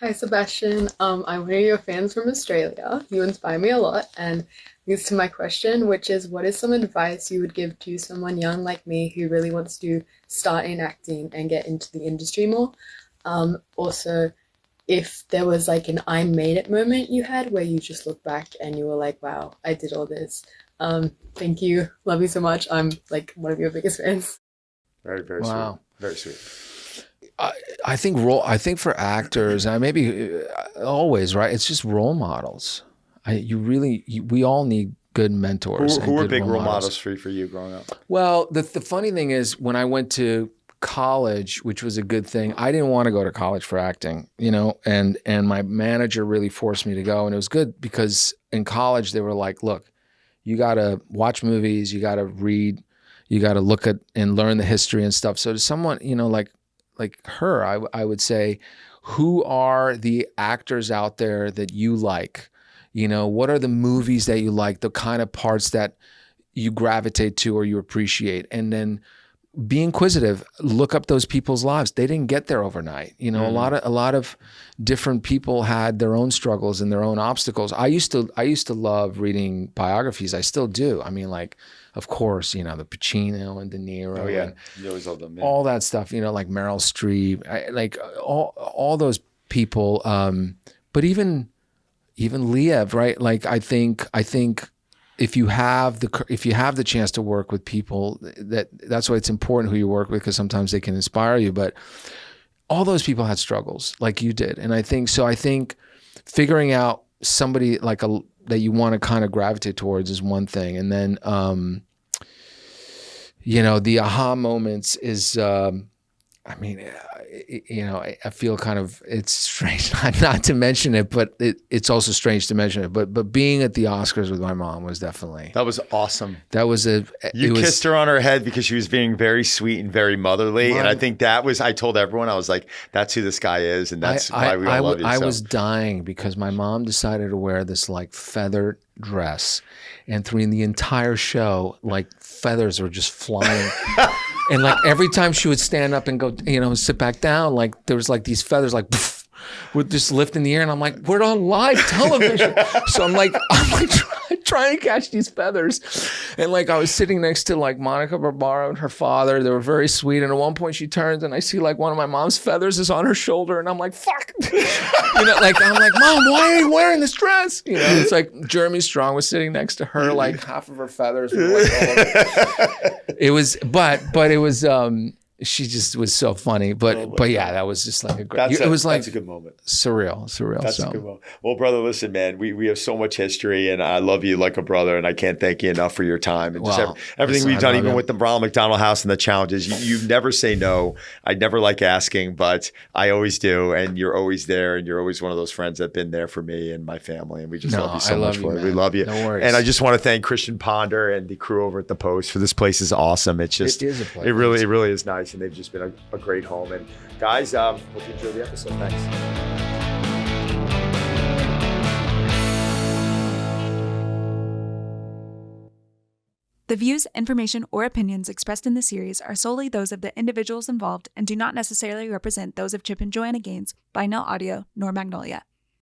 Hi, Sebastian. I'm one of your fans from Australia. You inspire me a lot, and leads to my question, which is, what is some advice you would give to someone young like me who really wants to start in acting and get into the industry more? Also, if there was like an I made it moment you had where you just look back and you were like, wow, I did all this. Thank you. Love you so much. I'm like one of your biggest fans. Very, very wow. Sweet. Very sweet. I think for actors, maybe always, right? It's just role models. We all need good mentors. Who were big role models for you growing up? Well, the funny thing is, when I went to college, which was a good thing, I didn't want to go to college for acting, and my manager really forced me to go, and it was good because in college they were like, look, you got to watch movies, you got to read, you got to look at and learn the history and stuff. So to someone, like her, I would say, who are the actors out there that you like? What are the movies that you like, the kind of parts that you gravitate to or you appreciate? And then be inquisitive, look up those people's lives. They didn't get there overnight. A lot of different people had their own struggles and their own obstacles. I used to love reading biographies. I still do. I mean, like, of course, the Pacino and De Niro. Oh yeah, and you always love them. Yeah. All that stuff. Like Meryl Streep. Like all those people. But even Liev, right? Like I think. If you have the chance to work with people, that's why it's important who you work with, because sometimes they can inspire you. But all those people had struggles like you did, and I think figuring out somebody that you want to kind of gravitate towards is one thing, and then the aha moments is. I feel kind of, it's strange not to mention it, but it's also strange to mention it. But being at the Oscars with my mom was definitely. That was awesome. That was You kissed her on her head because she was being very sweet and very motherly. And I think I told everyone, I was like, that's who this guy is. And that's why we all love you. I was dying because my mom decided to wear this like feathered dress. And through the entire show, like feathers were just flying. And like every time she would stand up and go, sit back down, like there was like these feathers like poof, would just lift in the air. And I'm like, we're on live television. So I'm like trying to catch these feathers. And like I was sitting next to like Monica Barbaro and her father. They were very sweet. And at one point she turns and I see like one of my mom's feathers is on her shoulder. And I'm like, fuck. I'm like, Mom, why are you wearing this dress? It's like Jeremy Strong was sitting next to her, like half of her feathers were like all over. It was, but it was, she just was so funny. But yeah, that was just like a great, it was like that's a good moment. Surreal. That's a good moment. Well, brother, listen, man, we have so much history and I love you like a brother and I can't thank you enough for your time and just everything we've done, even with the Ronald McDonald House and the challenges. You never say no. I never like asking, but I always do. And you're always there and you're always one of those friends that have been there for me and my family. And we just love you so much for it. We love you. No worries. And I just want to thank Christian Ponder and the crew over at the Post for this place is awesome. It's just, it is a place. It really is nice. And they've just been a great home. And guys, hope you enjoyed the episode. Thanks. The views, information, or opinions expressed in the series are solely those of the individuals involved and do not necessarily represent those of Chip and Joanna Gaines, Binel Audio, nor Magnolia.